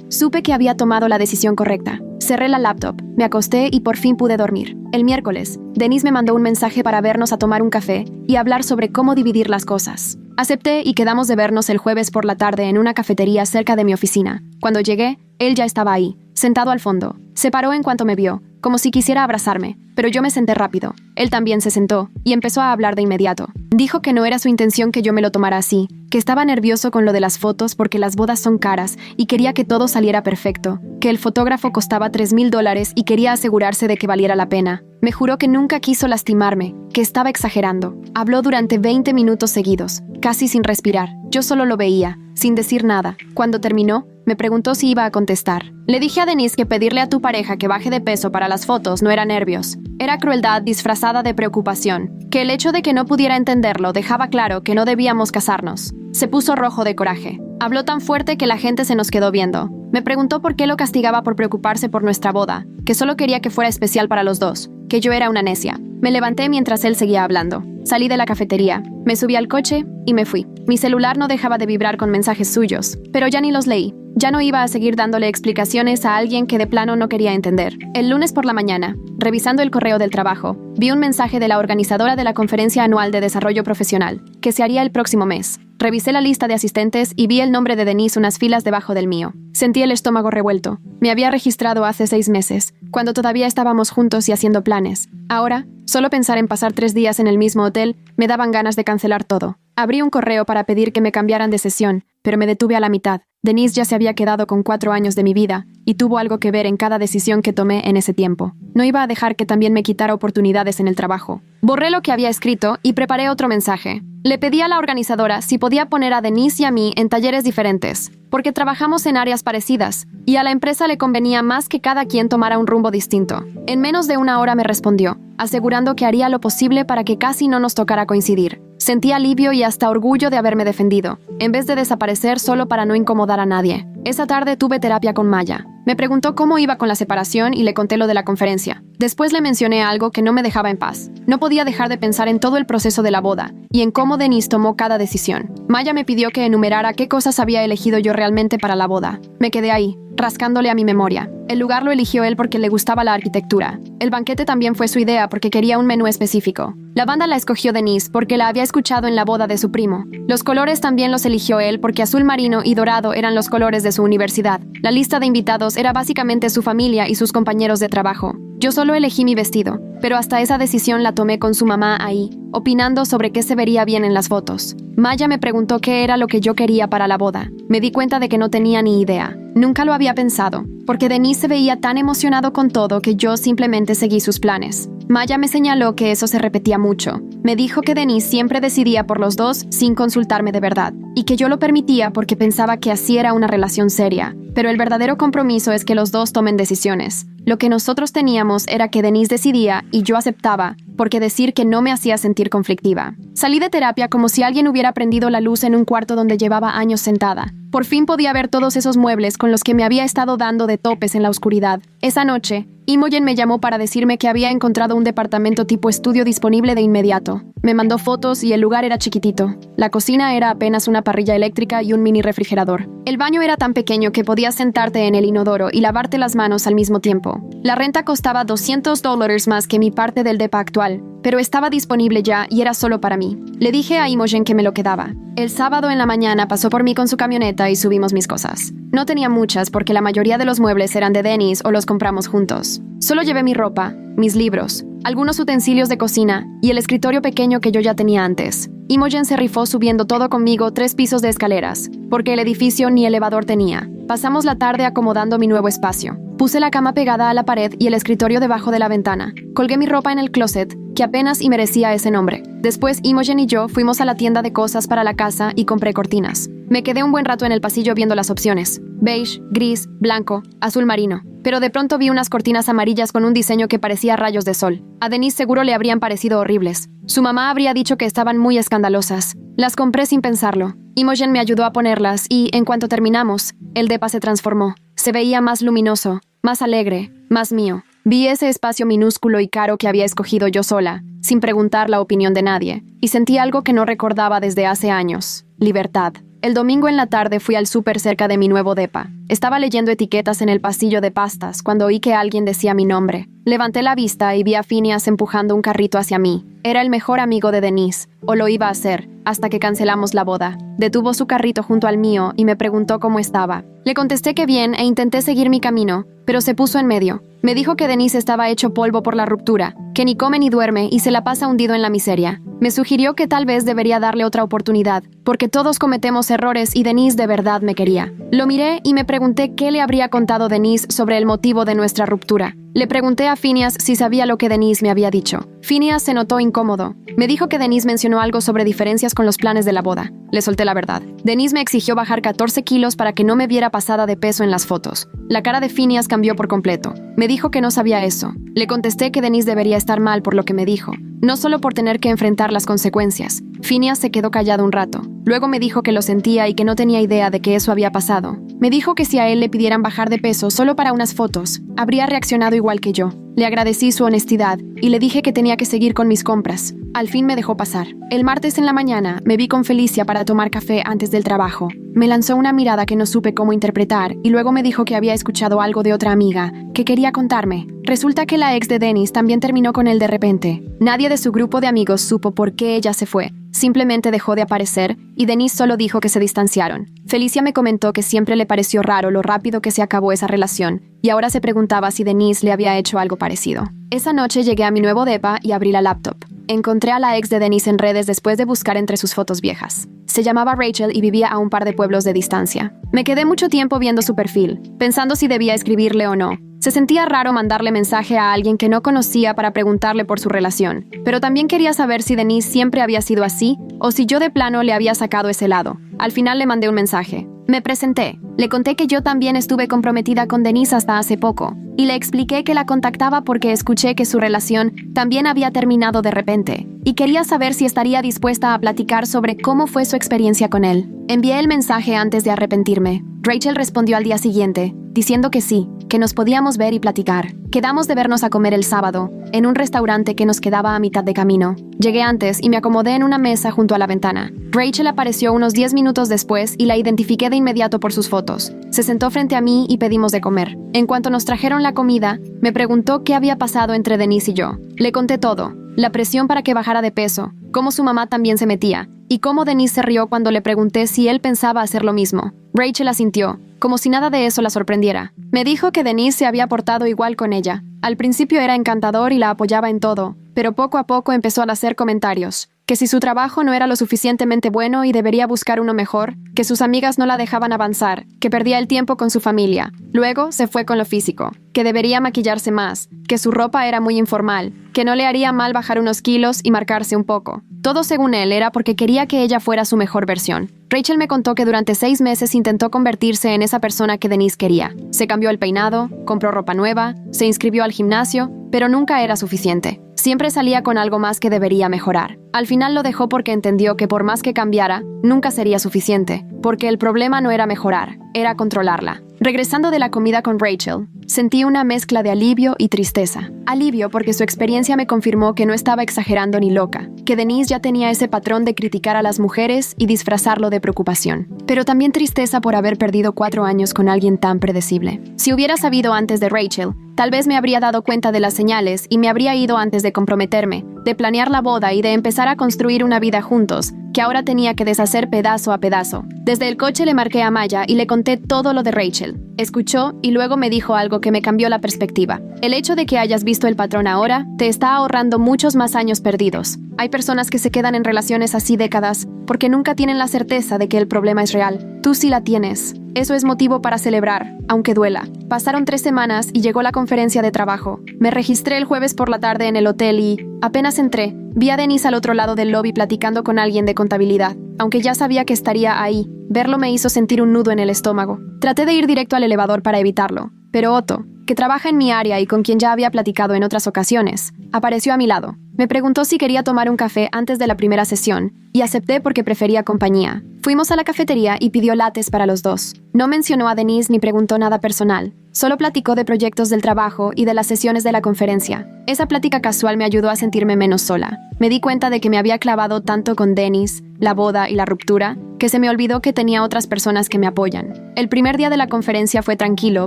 supe que había tomado la decisión correcta. Cerré la laptop, me acosté y por fin pude dormir. El miércoles, Denise me mandó un mensaje para vernos a tomar un café y hablar sobre cómo dividir las cosas. Acepté y quedamos de vernos el jueves por la tarde en una cafetería cerca de mi oficina. Cuando llegué, él ya estaba ahí, sentado al fondo. Se paró en cuanto me vio, como si quisiera abrazarme, pero yo me senté rápido. Él también se sentó y empezó a hablar de inmediato. Dijo que no era su intención que yo me lo tomara así, que estaba nervioso con lo de las fotos porque las bodas son caras y quería que todo saliera perfecto, que el fotógrafo costaba $3,000 y quería asegurarse de que valiera la pena. Me juró que nunca quiso lastimarme, que estaba exagerando. Habló durante 20 minutos seguidos, casi sin respirar. Yo solo lo veía, sin decir nada. Cuando terminó, me preguntó si iba a contestar. Le dije a Denise que pedirle a tu pareja que baje de peso para las fotos no era nervios. Era crueldad disfrazada de preocupación. Que el hecho de que no pudiera entenderlo dejaba claro que no debíamos casarnos. Se puso rojo de coraje. Habló tan fuerte que la gente se nos quedó viendo. Me preguntó por qué lo castigaba por preocuparse por nuestra boda, que solo quería que fuera especial para los dos, que yo era una necia. Me levanté mientras él seguía hablando. Salí de la cafetería, me subí al coche y me fui. Mi celular no dejaba de vibrar con mensajes suyos, pero ya ni los leí. Ya no iba a seguir dándole explicaciones a alguien que de plano no quería entender. El lunes por la mañana, revisando el correo del trabajo, vi un mensaje de la organizadora de la Conferencia Anual de Desarrollo Profesional, que se haría el próximo mes. Revisé la lista de asistentes y vi el nombre de Denise unas filas debajo del mío. Sentí el estómago revuelto. Me había registrado hace 6 meses, cuando todavía estábamos juntos y haciendo planes. Ahora, solo pensar en pasar 3 días en el mismo hotel me daban ganas de cancelar todo. Abrí un correo para pedir que me cambiaran de sesión, pero me detuve a la mitad. Denise ya se había quedado con 4 años de mi vida y tuvo algo que ver en cada decisión que tomé en ese tiempo. No iba a dejar que también me quitara oportunidades en el trabajo. Borré lo que había escrito y preparé otro mensaje. Le pedí a la organizadora si podía poner a Denise y a mí en talleres diferentes, porque trabajamos en áreas parecidas, y a la empresa le convenía más que cada quien tomara un rumbo distinto. En menos de 1 hora me respondió, asegurando que haría lo posible para que casi no nos tocara coincidir. Sentí alivio y hasta orgullo de haberme defendido, en vez de desaparecer solo para no incomodar a nadie. Esa tarde tuve terapia con Maya. Me preguntó cómo iba con la separación y le conté lo de la conferencia. Después le mencioné algo que no me dejaba en paz. No podía dejar de pensar en todo el proceso de la boda y en cómo Denise tomó cada decisión. Maya me pidió que enumerara qué cosas había elegido yo realmente para la boda. Me quedé ahí, rascándole a mi memoria. El lugar lo eligió él porque le gustaba la arquitectura. El banquete también fue su idea porque quería un menú específico. La banda la escogió Denise porque la había escuchado en la boda de su primo. Los colores también los eligió él porque azul marino y dorado eran los colores de su universidad. La lista de invitados era básicamente su familia y sus compañeros de trabajo. Yo solo elegí mi vestido, pero hasta esa decisión la tomé con su mamá ahí, opinando sobre qué se vería bien en las fotos. Maya me preguntó qué era lo que yo quería para la boda. Me di cuenta de que no tenía ni idea. Nunca lo había pensado, porque Denise se veía tan emocionado con todo que yo simplemente seguí sus planes. Maya me señaló que eso se repetía mucho. Me dijo que Denise siempre decidía por los dos sin consultarme de verdad, y que yo lo permitía porque pensaba que así era una relación seria. Pero el verdadero compromiso es que los dos tomen decisiones. Lo que nosotros teníamos era que Denise decidía y yo aceptaba, porque decir que no me hacía sentir conflictiva. Salí de terapia como si alguien hubiera prendido la luz en un cuarto donde llevaba años sentada. Por fin podía ver todos esos muebles con los que me había estado dando de topes en la oscuridad. Esa noche, Imogen me llamó para decirme que había encontrado un departamento tipo estudio disponible de inmediato. Me mandó fotos y el lugar era chiquitito. La cocina era apenas una parrilla eléctrica y un mini refrigerador. El baño era tan pequeño que podías sentarte en el inodoro y lavarte las manos al mismo tiempo. La renta costaba $200 más que mi parte del depa actual, pero estaba disponible ya y era solo para mí. Le dije a Imogen que me lo quedaba. El sábado en la mañana pasó por mí con su camioneta y subimos mis cosas. No tenía muchas porque la mayoría de los muebles eran de Denise o los compramos juntos. Solo llevé mi ropa, mis libros, algunos utensilios de cocina y el escritorio pequeño que yo ya tenía antes. Imogen se rifó subiendo todo conmigo 3 pisos de escaleras, porque el edificio ni elevador tenía. Pasamos la tarde acomodando mi nuevo espacio. Puse la cama pegada a la pared y el escritorio debajo de la ventana. Colgué mi ropa en el closet, que apenas y merecía ese nombre. Después Imogen y yo fuimos a la tienda de cosas para la casa y compré cortinas. Me quedé un buen rato en el pasillo viendo las opciones: beige, gris, blanco, azul marino. pero de pronto vi unas cortinas amarillas con un diseño que parecía rayos de sol. A Denise seguro le habrían parecido horribles. Su mamá habría dicho que estaban muy escandalosas. Las compré sin pensarlo. Imogen me ayudó a ponerlas y, en cuanto terminamos, el depa se transformó. Se veía más luminoso, más alegre, más mío. Vi ese espacio minúsculo y caro que había escogido yo sola, sin preguntar la opinión de nadie, y sentí algo que no recordaba desde hace años: libertad. El domingo en la tarde fui al súper cerca de mi nuevo depa. Estaba leyendo etiquetas en el pasillo de pastas cuando oí que alguien decía mi nombre. Levanté la vista y vi a Phineas empujando un carrito hacia mí. Era el mejor amigo de Denise, o lo iba a ser, hasta que cancelamos la boda. Detuvo su carrito junto al mío y me preguntó cómo estaba. Le contesté que bien e intenté seguir mi camino, pero se puso en medio. Me dijo que Denise estaba hecho polvo por la ruptura, que ni come ni duerme y se la pasa hundido en la miseria. Me sugirió que tal vez debería darle otra oportunidad, porque todos cometemos errores y Denise de verdad me quería. Lo miré y me pregunté qué le habría contado Denise sobre el motivo de nuestra ruptura. Le pregunté a Phineas si sabía lo que Denise me había dicho. Phineas se notó incómodo. Me dijo que Denise mencionó algo sobre diferencias con los planes de la boda. Le solté la verdad. Denise me exigió bajar 14 kilos para que no me viera pasada de peso en las fotos. La cara de Phineas cambió por completo. Me dijo que no sabía eso. Le contesté que Denise debería estar mal por lo que me dijo, no solo por tener que enfrentar las consecuencias. Phineas se quedó callado un rato. Luego me dijo que lo sentía y que no tenía idea de que eso había pasado. Me dijo que si a él le pidieran bajar de peso solo para unas fotos, habría reaccionado igual que yo. Le agradecí su honestidad y le dije que tenía que seguir con mis compras. Al fin me dejó pasar. El martes en la mañana me vi con Felicia para tomar café antes del trabajo. Me lanzó una mirada que no supe cómo interpretar y luego me dijo que había escuchado algo de otra amiga que quería contarme. Resulta que la ex de Dennis también terminó con él de repente. Nadie de su grupo de amigos supo por qué ella se fue. Simplemente dejó de aparecer y Denise solo dijo que se distanciaron. Felicia me comentó que siempre le pareció raro lo rápido que se acabó esa relación y ahora se preguntaba si Denise le había hecho algo parecido. Esa noche llegué a mi nuevo depa y abrí la laptop. Encontré a la ex de Denise en redes después de buscar entre sus fotos viejas. Se llamaba Rachel y vivía a un par de pueblos de distancia. Me quedé mucho tiempo viendo su perfil, pensando si debía escribirle o no. Se sentía raro mandarle mensaje a alguien que no conocía para preguntarle por su relación, pero también quería saber si Denise siempre había sido así o si yo de plano le había sacado ese lado. Al final le mandé un mensaje. Me presenté, le conté que yo también estuve comprometida con Denise hasta hace poco, y le expliqué que la contactaba porque escuché que su relación también había terminado de repente, y quería saber si estaría dispuesta a platicar sobre cómo fue su experiencia con él. Envié el mensaje antes de arrepentirme. Rachel respondió al día siguiente, diciendo que sí, que nos podíamos ver y platicar. Quedamos de vernos a comer el sábado, en un restaurante que nos quedaba a mitad de camino. Llegué antes y me acomodé en una mesa junto a la ventana. Rachel apareció unos 10 minutos después y la identifiqué de inmediato por sus fotos. Se sentó frente a mí y pedimos de comer. En cuanto nos trajeron la comida, me preguntó qué había pasado entre Denise y yo. Le conté todo, la presión para que bajara de peso, cómo su mamá también se metía, y cómo Denise se rió cuando le pregunté si él pensaba hacer lo mismo. Rachel asintió, como si nada de eso la sorprendiera. Me dijo que Denise se había portado igual con ella. Al principio era encantador y la apoyaba en todo, pero poco a poco empezó a hacer comentarios. Que si su trabajo no era lo suficientemente bueno y debería buscar uno mejor, que sus amigas no la dejaban avanzar, que perdía el tiempo con su familia. Luego se fue con lo físico, que debería maquillarse más, que su ropa era muy informal, que no le haría mal bajar unos kilos y marcarse un poco. Todo según él era porque quería que ella fuera su mejor versión. Rachel me contó que durante 6 meses intentó convertirse en esa persona que Denise quería. Se cambió el peinado, compró ropa nueva, se inscribió al gimnasio, pero nunca era suficiente. Siempre salía con algo más que debería mejorar. Al final lo dejó porque entendió que por más que cambiara, nunca sería suficiente, porque el problema no era mejorar, era controlarla. Regresando de la comida con Rachel, sentí una mezcla de alivio y tristeza. Alivio porque su experiencia me confirmó que no estaba exagerando ni loca, que Denise ya tenía ese patrón de criticar a las mujeres y disfrazarlo de preocupación. Pero también tristeza por haber perdido 4 años con alguien tan predecible. Si hubiera sabido antes de Rachel, tal vez me habría dado cuenta de las señales y me habría ido antes de comprometerme, de planear la boda y de empezar a construir una vida juntos, que ahora tenía que deshacer pedazo a pedazo. Desde el coche le marqué a Maya y le conté todo lo de Rachel. Escuchó y luego me dijo algo que me cambió la perspectiva. El hecho de que hayas visto el patrón ahora te está ahorrando muchos más años perdidos. Hay personas que se quedan en relaciones así décadas porque nunca tienen la certeza de que el problema es real. Tú sí la tienes. Eso es motivo para celebrar, aunque duela. Pasaron 3 semanas y llegó la conferencia de trabajo. Me registré el jueves por la tarde en el hotel y, apenas entré, vi a Denise al otro lado del lobby platicando con alguien de contabilidad. Aunque ya sabía que estaría ahí, verlo me hizo sentir un nudo en el estómago. Traté de ir directo al elevador para evitarlo, pero Otto, que trabaja en mi área y con quien ya había platicado en otras ocasiones, apareció a mi lado. Me preguntó si quería tomar un café antes de la primera sesión, y acepté porque prefería compañía. Fuimos a la cafetería y pidió lates para los dos. No mencionó a Denise ni preguntó nada personal. Solo platicó de proyectos del trabajo y de las sesiones de la conferencia. Esa plática casual me ayudó a sentirme menos sola. Me di cuenta de que me había clavado tanto con Denise, la boda y la ruptura, que se me olvidó que tenía otras personas que me apoyan. El primer día de la conferencia fue tranquilo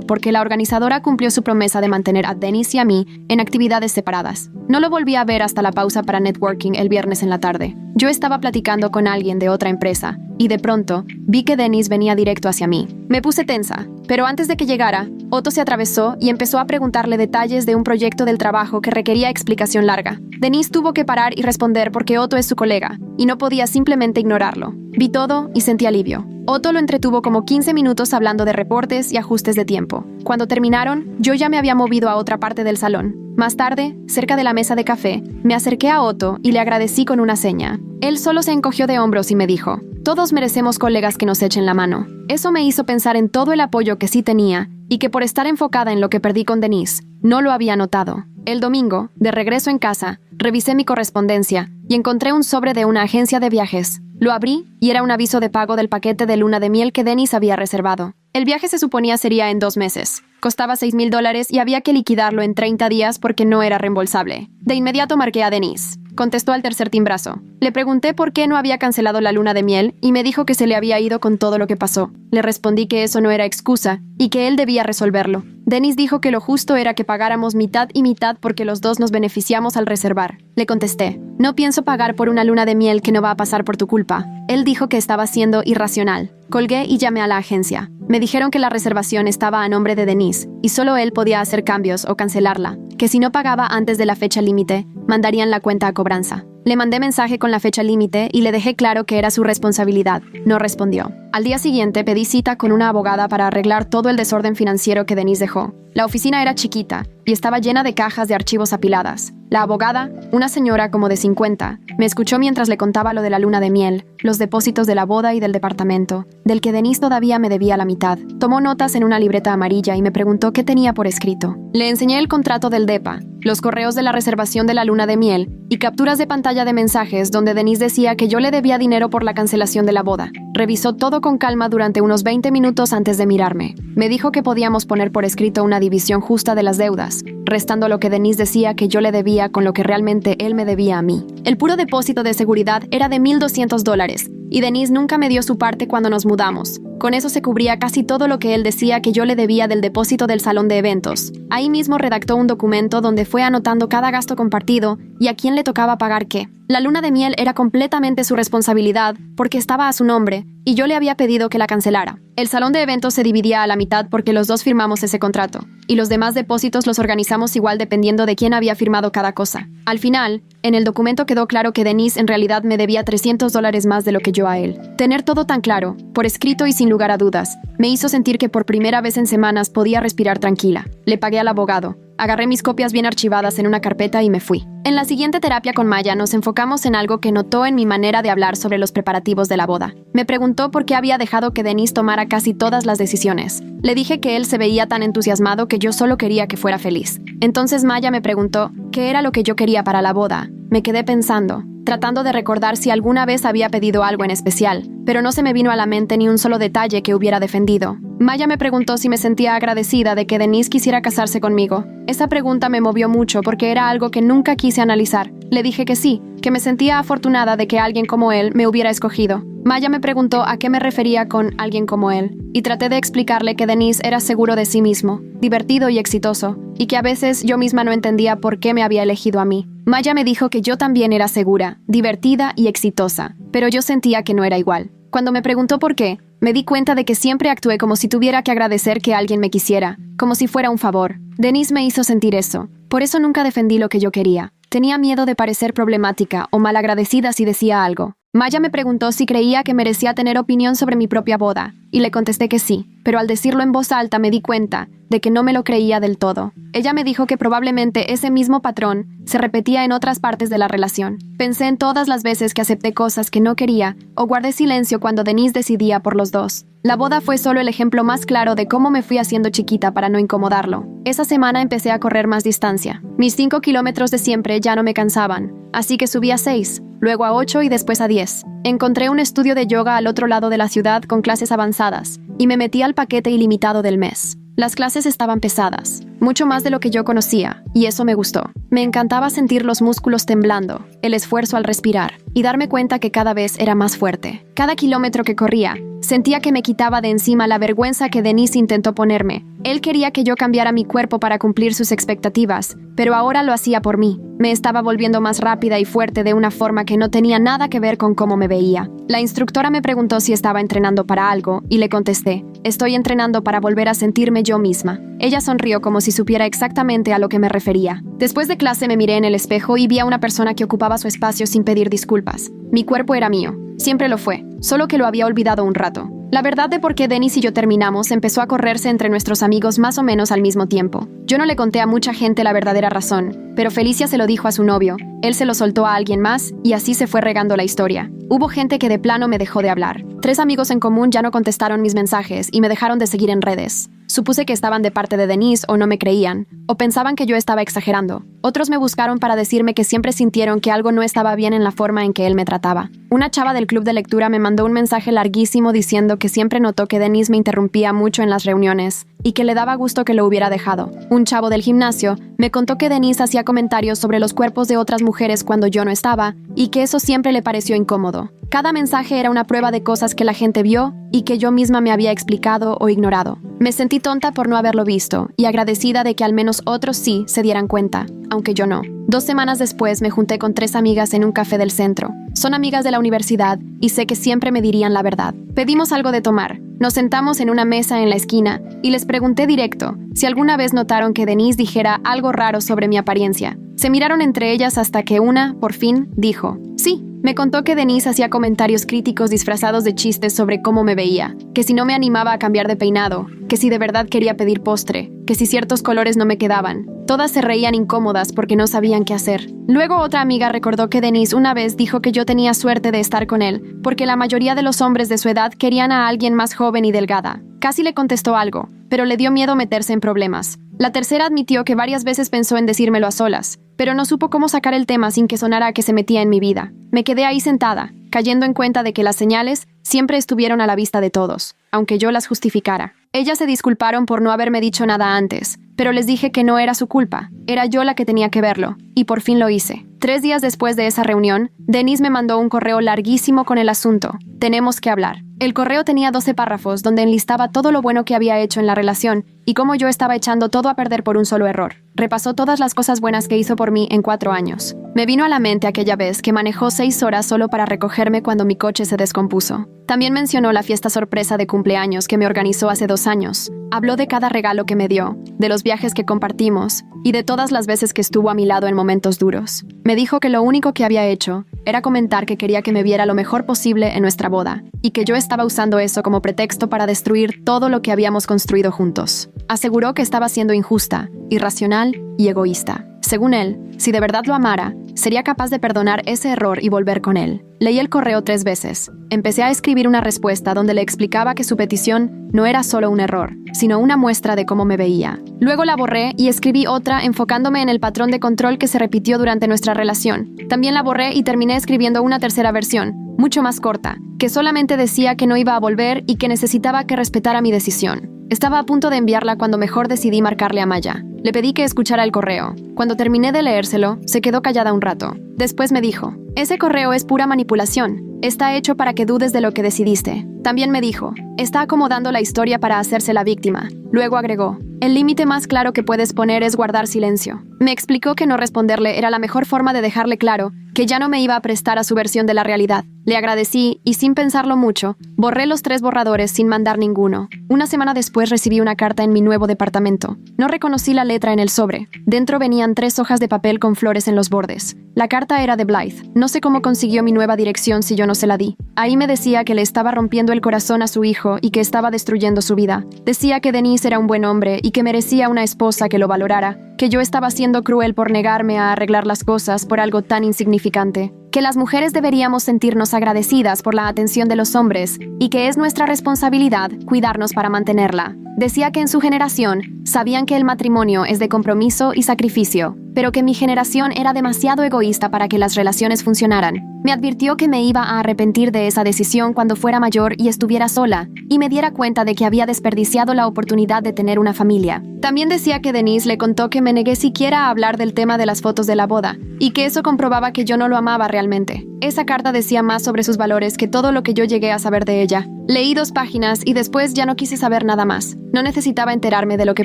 porque la organizadora cumplió su promesa de mantener a Denise y a mí en actividades separadas. No lo volví a ver hasta la pausa para networking el viernes en la tarde. Yo estaba platicando con alguien de otra empresa y de pronto vi que Denise venía directo hacia mí. Me puse tensa, pero antes de que llegara, Otto se atravesó y empezó a preguntarle detalles de un proyecto del trabajo que requería explicación larga. Denise tuvo que parar y responder porque Otto es su colega y no podía simplemente ignorarlo. Vi todo y sentí alivio. Otto lo entretuvo como 15 minutos hablando de reportes y ajustes de tiempo. Cuando terminaron, yo ya me había movido a otra parte del salón. Más tarde, cerca de la mesa de café, me acerqué a Otto y le agradecí con una seña. Él solo se encogió de hombros y me dijo: "Todos merecemos colegas que nos echen la mano". Eso me hizo pensar en todo el apoyo que sí tenía y que por estar enfocada en lo que perdí con Denise, no lo había notado. El domingo, de regreso en casa, revisé mi correspondencia y encontré un sobre de una agencia de viajes. Lo abrí y era un aviso de pago del paquete de luna de miel que Denise había reservado. El viaje se suponía sería en 2 meses. Costaba $6,000 y había que liquidarlo en 30 días porque no era reembolsable. De inmediato marqué a Denise. Contestó al tercer timbrazo. Le pregunté por qué no había cancelado la luna de miel y me dijo que se le había ido con todo lo que pasó. Le respondí que eso no era excusa y que él debía resolverlo. Denise dijo que lo justo era que pagáramos mitad y mitad porque los dos nos beneficiamos al reservar. Le contesté: "No pienso pagar por una luna de miel que no va a pasar por tu culpa". Él dijo que estaba siendo irracional. Colgué y llamé a la agencia. Me dijeron que la reservación estaba a nombre de Denise y solo él podía hacer cambios o cancelarla, que si no pagaba antes de la fecha límite, mandarían la cuenta a cobranza. Le mandé mensaje con la fecha límite y le dejé claro que era su responsabilidad. No respondió. Al día siguiente pedí cita con una abogada para arreglar todo el desorden financiero que Denise dejó. La oficina era chiquita y estaba llena de cajas de archivos apiladas. La abogada, una señora como de 50, me escuchó mientras le contaba lo de la luna de miel, los depósitos de la boda y del departamento, del que Denise todavía me debía la mitad. Tomó notas en una libreta amarilla y me preguntó qué tenía por escrito. Le enseñé el contrato del DEPA, los correos de la reservación de la luna de miel y capturas de pantalla de mensajes donde Denise decía que yo le debía dinero por la cancelación de la boda. Revisó todo con calma durante unos 20 minutos antes de mirarme. Me dijo que podíamos poner por escrito una división justa de las deudas, restando lo que Denise decía que yo le debía con lo que realmente él me debía a mí. El puro depósito de seguridad era de $1,200 y Denise nunca me dio su parte cuando nos mudamos. Con eso se cubría casi todo lo que él decía que yo le debía del depósito del salón de eventos. Ahí mismo redactó un documento donde fue anotando cada gasto compartido y a quién le tocaba pagar qué. La luna de miel era completamente su responsabilidad porque estaba a su nombre y yo le había pedido que la cancelara. El salón de eventos se dividía a la mitad porque los dos firmamos ese contrato y los demás depósitos los organizamos igual dependiendo de quién había firmado cada cosa. Al final, en el documento quedó claro que Denise en realidad me debía $300 más de lo que yo a él. Tener todo tan claro, por escrito y sin lugar a dudas, me hizo sentir que por primera vez en semanas podía respirar tranquila. Le pagué al abogado. Agarré mis copias bien archivadas en una carpeta y me fui. En la siguiente terapia con Maya nos enfocamos en algo que notó en mi manera de hablar sobre los preparativos de la boda. Me preguntó por qué había dejado que Denise tomara casi todas las decisiones. Le dije que él se veía tan entusiasmado que yo solo quería que fuera feliz. Entonces Maya me preguntó qué era lo que yo quería para la boda. Me quedé pensando, tratando de recordar si alguna vez había pedido algo en especial, pero no se me vino a la mente ni un solo detalle que hubiera defendido. Maya me preguntó si me sentía agradecida de que Denise quisiera casarse conmigo. Esa pregunta me movió mucho porque era algo que nunca quise analizar. Le dije que sí, que me sentía afortunada de que alguien como él me hubiera escogido. Maya me preguntó a qué me refería con alguien como él, y traté de explicarle que Denise era seguro de sí mismo, divertido y exitoso, y que a veces yo misma no entendía por qué me había elegido a mí. Maya me dijo que yo también era segura, divertida y exitosa, pero yo sentía que no era igual. Cuando me preguntó por qué, me di cuenta de que siempre actué como si tuviera que agradecer que alguien me quisiera, como si fuera un favor. Denise me hizo sentir eso, por eso nunca defendí lo que yo quería. Tenía miedo de parecer problemática o malagradecida si decía algo. Maya me preguntó si creía que merecía tener opinión sobre mi propia boda. y le contesté que sí, pero al decirlo en voz alta me di cuenta de que no me lo creía del todo. Ella me dijo que probablemente ese mismo patrón se repetía en otras partes de la relación. Pensé en todas las veces que acepté cosas que no quería o guardé silencio cuando Denise decidía por los dos. La boda fue solo el ejemplo más claro de cómo me fui haciendo chiquita para no incomodarlo. Esa semana empecé a correr más distancia. Mis 5 kilómetros de siempre ya no me cansaban, así que subí a 6, luego a 8 y después a 10. Encontré un estudio de yoga al otro lado de la ciudad con clases avanzadas y me metí al paquete ilimitado del mes. Las clases estaban pesadas, mucho más de lo que yo conocía, y eso me gustó. Me encantaba sentir los músculos temblando, el esfuerzo al respirar, y darme cuenta que cada vez era más fuerte. Cada kilómetro que corría, sentía que me quitaba de encima la vergüenza que Denise intentó ponerme. Él quería que yo cambiara mi cuerpo para cumplir sus expectativas, pero ahora lo hacía por mí. Me estaba volviendo más rápida y fuerte de una forma que no tenía nada que ver con cómo me veía. La instructora me preguntó si estaba entrenando para algo, y le contesté, estoy entrenando para volver a sentirme yo misma. Ella sonrió como si supiera exactamente a lo que me refería. Después de clase me miré en el espejo y vi a una persona que ocupaba su espacio sin pedir disculpas. Mi cuerpo era mío. Siempre lo fue, solo que lo había olvidado un rato. La verdad de por qué Denise y yo terminamos empezó a correrse entre nuestros amigos más o menos al mismo tiempo. Yo no le conté a mucha gente la verdadera razón, pero Felicia se lo dijo a su novio, él se lo soltó a alguien más y así se fue regando la historia. Hubo gente que de plano me dejó de hablar. 3 amigos en común ya no contestaron mis mensajes y me dejaron de seguir en redes. Supuse que estaban de parte de Denise o no me creían, o pensaban que yo estaba exagerando. Otros me buscaron para decirme que siempre sintieron que algo no estaba bien en la forma en que él me trataba. Una chava del club de lectura me mandó un mensaje larguísimo diciendo que siempre notó que Denise me interrumpía mucho en las reuniones y que le daba gusto que lo hubiera dejado. Un chavo del gimnasio me contó que Denise hacía comentarios sobre los cuerpos de otras mujeres cuando yo no estaba y que eso siempre le pareció incómodo. Cada mensaje era una prueba de cosas que la gente vio y que yo misma me había explicado o ignorado. Me sentí tonta por no haberlo visto y agradecida de que al menos otros sí se dieran cuenta, aunque yo no. 2 semanas después me junté con 3 amigas en un café del centro. Son amigas de la universidad y sé que siempre me dirían la verdad. Pedimos algo de tomar. Nos sentamos en una mesa en la esquina y les pregunté directo si alguna vez notaron que Denise dijera algo raro sobre mi apariencia. Se miraron entre ellas hasta que una, por fin, dijo, sí. Me contó que Denise hacía comentarios críticos disfrazados de chistes sobre cómo me veía, que si no me animaba a cambiar de peinado, que si de verdad quería pedir postre, que si ciertos colores no me quedaban. Todas se reían incómodas porque no sabían qué hacer. Luego otra amiga recordó que Denise una vez dijo que yo tenía suerte de estar con él, porque la mayoría de los hombres de su edad querían a alguien más joven y delgada. Casi le contestó algo, pero le dio miedo meterse en problemas. La tercera admitió que varias veces pensó en decírmelo a solas, pero no supo cómo sacar el tema sin que sonara a que se metía en mi vida. Me quedé ahí sentada, cayendo en cuenta de que las señales siempre estuvieron a la vista de todos, aunque yo las justificara. Ellas se disculparon por no haberme dicho nada antes, pero les dije que no era su culpa, era yo la que tenía que verlo, y por fin lo hice. 3 días después de esa reunión, Denise me mandó un correo larguísimo con el asunto. Tenemos que hablar. El correo tenía 12 párrafos donde enlistaba todo lo bueno que había hecho en la relación y cómo yo estaba echando todo a perder por un solo error. Repasó todas las cosas buenas que hizo por mí en 4 años. Me vino a la mente aquella vez que manejó 6 horas solo para recogerme cuando mi coche se descompuso. También mencionó la fiesta sorpresa de cumpleaños que me organizó hace 2 años. Habló de cada regalo que me dio, de los viajes que compartimos y de todas las veces que estuvo a mi lado en momentos duros. Me dijo que lo único que había hecho era comentar que quería que me viera lo mejor posible en nuestra boda y que yo estaba usando eso como pretexto para destruir todo lo que habíamos construido juntos. Aseguró que estaba siendo injusta, irracional y egoísta. Según él, si de verdad lo amara, sería capaz de perdonar ese error y volver con él. Leí el correo 3 veces. Empecé a escribir una respuesta donde le explicaba que su petición no era solo un error, sino una muestra de cómo me veía. Luego la borré y escribí otra enfocándome en el patrón de control que se repitió durante nuestra relación. También la borré y terminé escribiendo una tercera versión, mucho más corta, que solamente decía que no iba a volver y que necesitaba que respetara mi decisión. Estaba a punto de enviarla cuando mejor decidí marcarle a Maya. Le pedí que escuchara el correo. Cuando terminé de leérselo, se quedó callada un rato. Después me dijo, ese correo es pura manipulación. Está hecho para que dudes de lo que decidiste. También me dijo, está acomodando la historia para hacerse la víctima. Luego agregó, el límite más claro que puedes poner es guardar silencio. Me explicó que no responderle era la mejor forma de dejarle claro que ya no me iba a prestar a su versión de la realidad. Le agradecí y, sin pensarlo mucho, borré los 3 borradores sin mandar ninguno. Una semana después recibí una carta en mi nuevo departamento. No reconocí la letra en el sobre. Dentro venían 3 hojas de papel con flores en los bordes. La carta era de Blythe. No sé cómo consiguió mi nueva dirección si yo no se la di. Ahí me decía que le estaba rompiendo el corazón a su hijo y que estaba destruyendo su vida. Decía que Denise era un buen hombre y que merecía una esposa que lo valorara, que yo estaba siendo cruel por negarme a arreglar las cosas por algo tan insignificante, que las mujeres deberíamos sentirnos agradecidas por la atención de los hombres y que es nuestra responsabilidad cuidarnos para mantenerla. Decía que en su generación sabían que el matrimonio es de compromiso y sacrificio, pero que mi generación era demasiado egoísta para que las relaciones funcionaran. Me advirtió que me iba a arrepentir de esa decisión cuando fuera mayor y estuviera sola, y me diera cuenta de que había desperdiciado la oportunidad de tener una familia. También decía que Denise le contó que me negué siquiera a hablar del tema de las fotos de la boda, y que eso comprobaba que yo no lo amaba realmente. Esa carta decía más sobre sus valores que todo lo que yo llegué a saber de ella. Leí 2 páginas y después ya no quise saber nada más. No necesitaba enterarme de lo que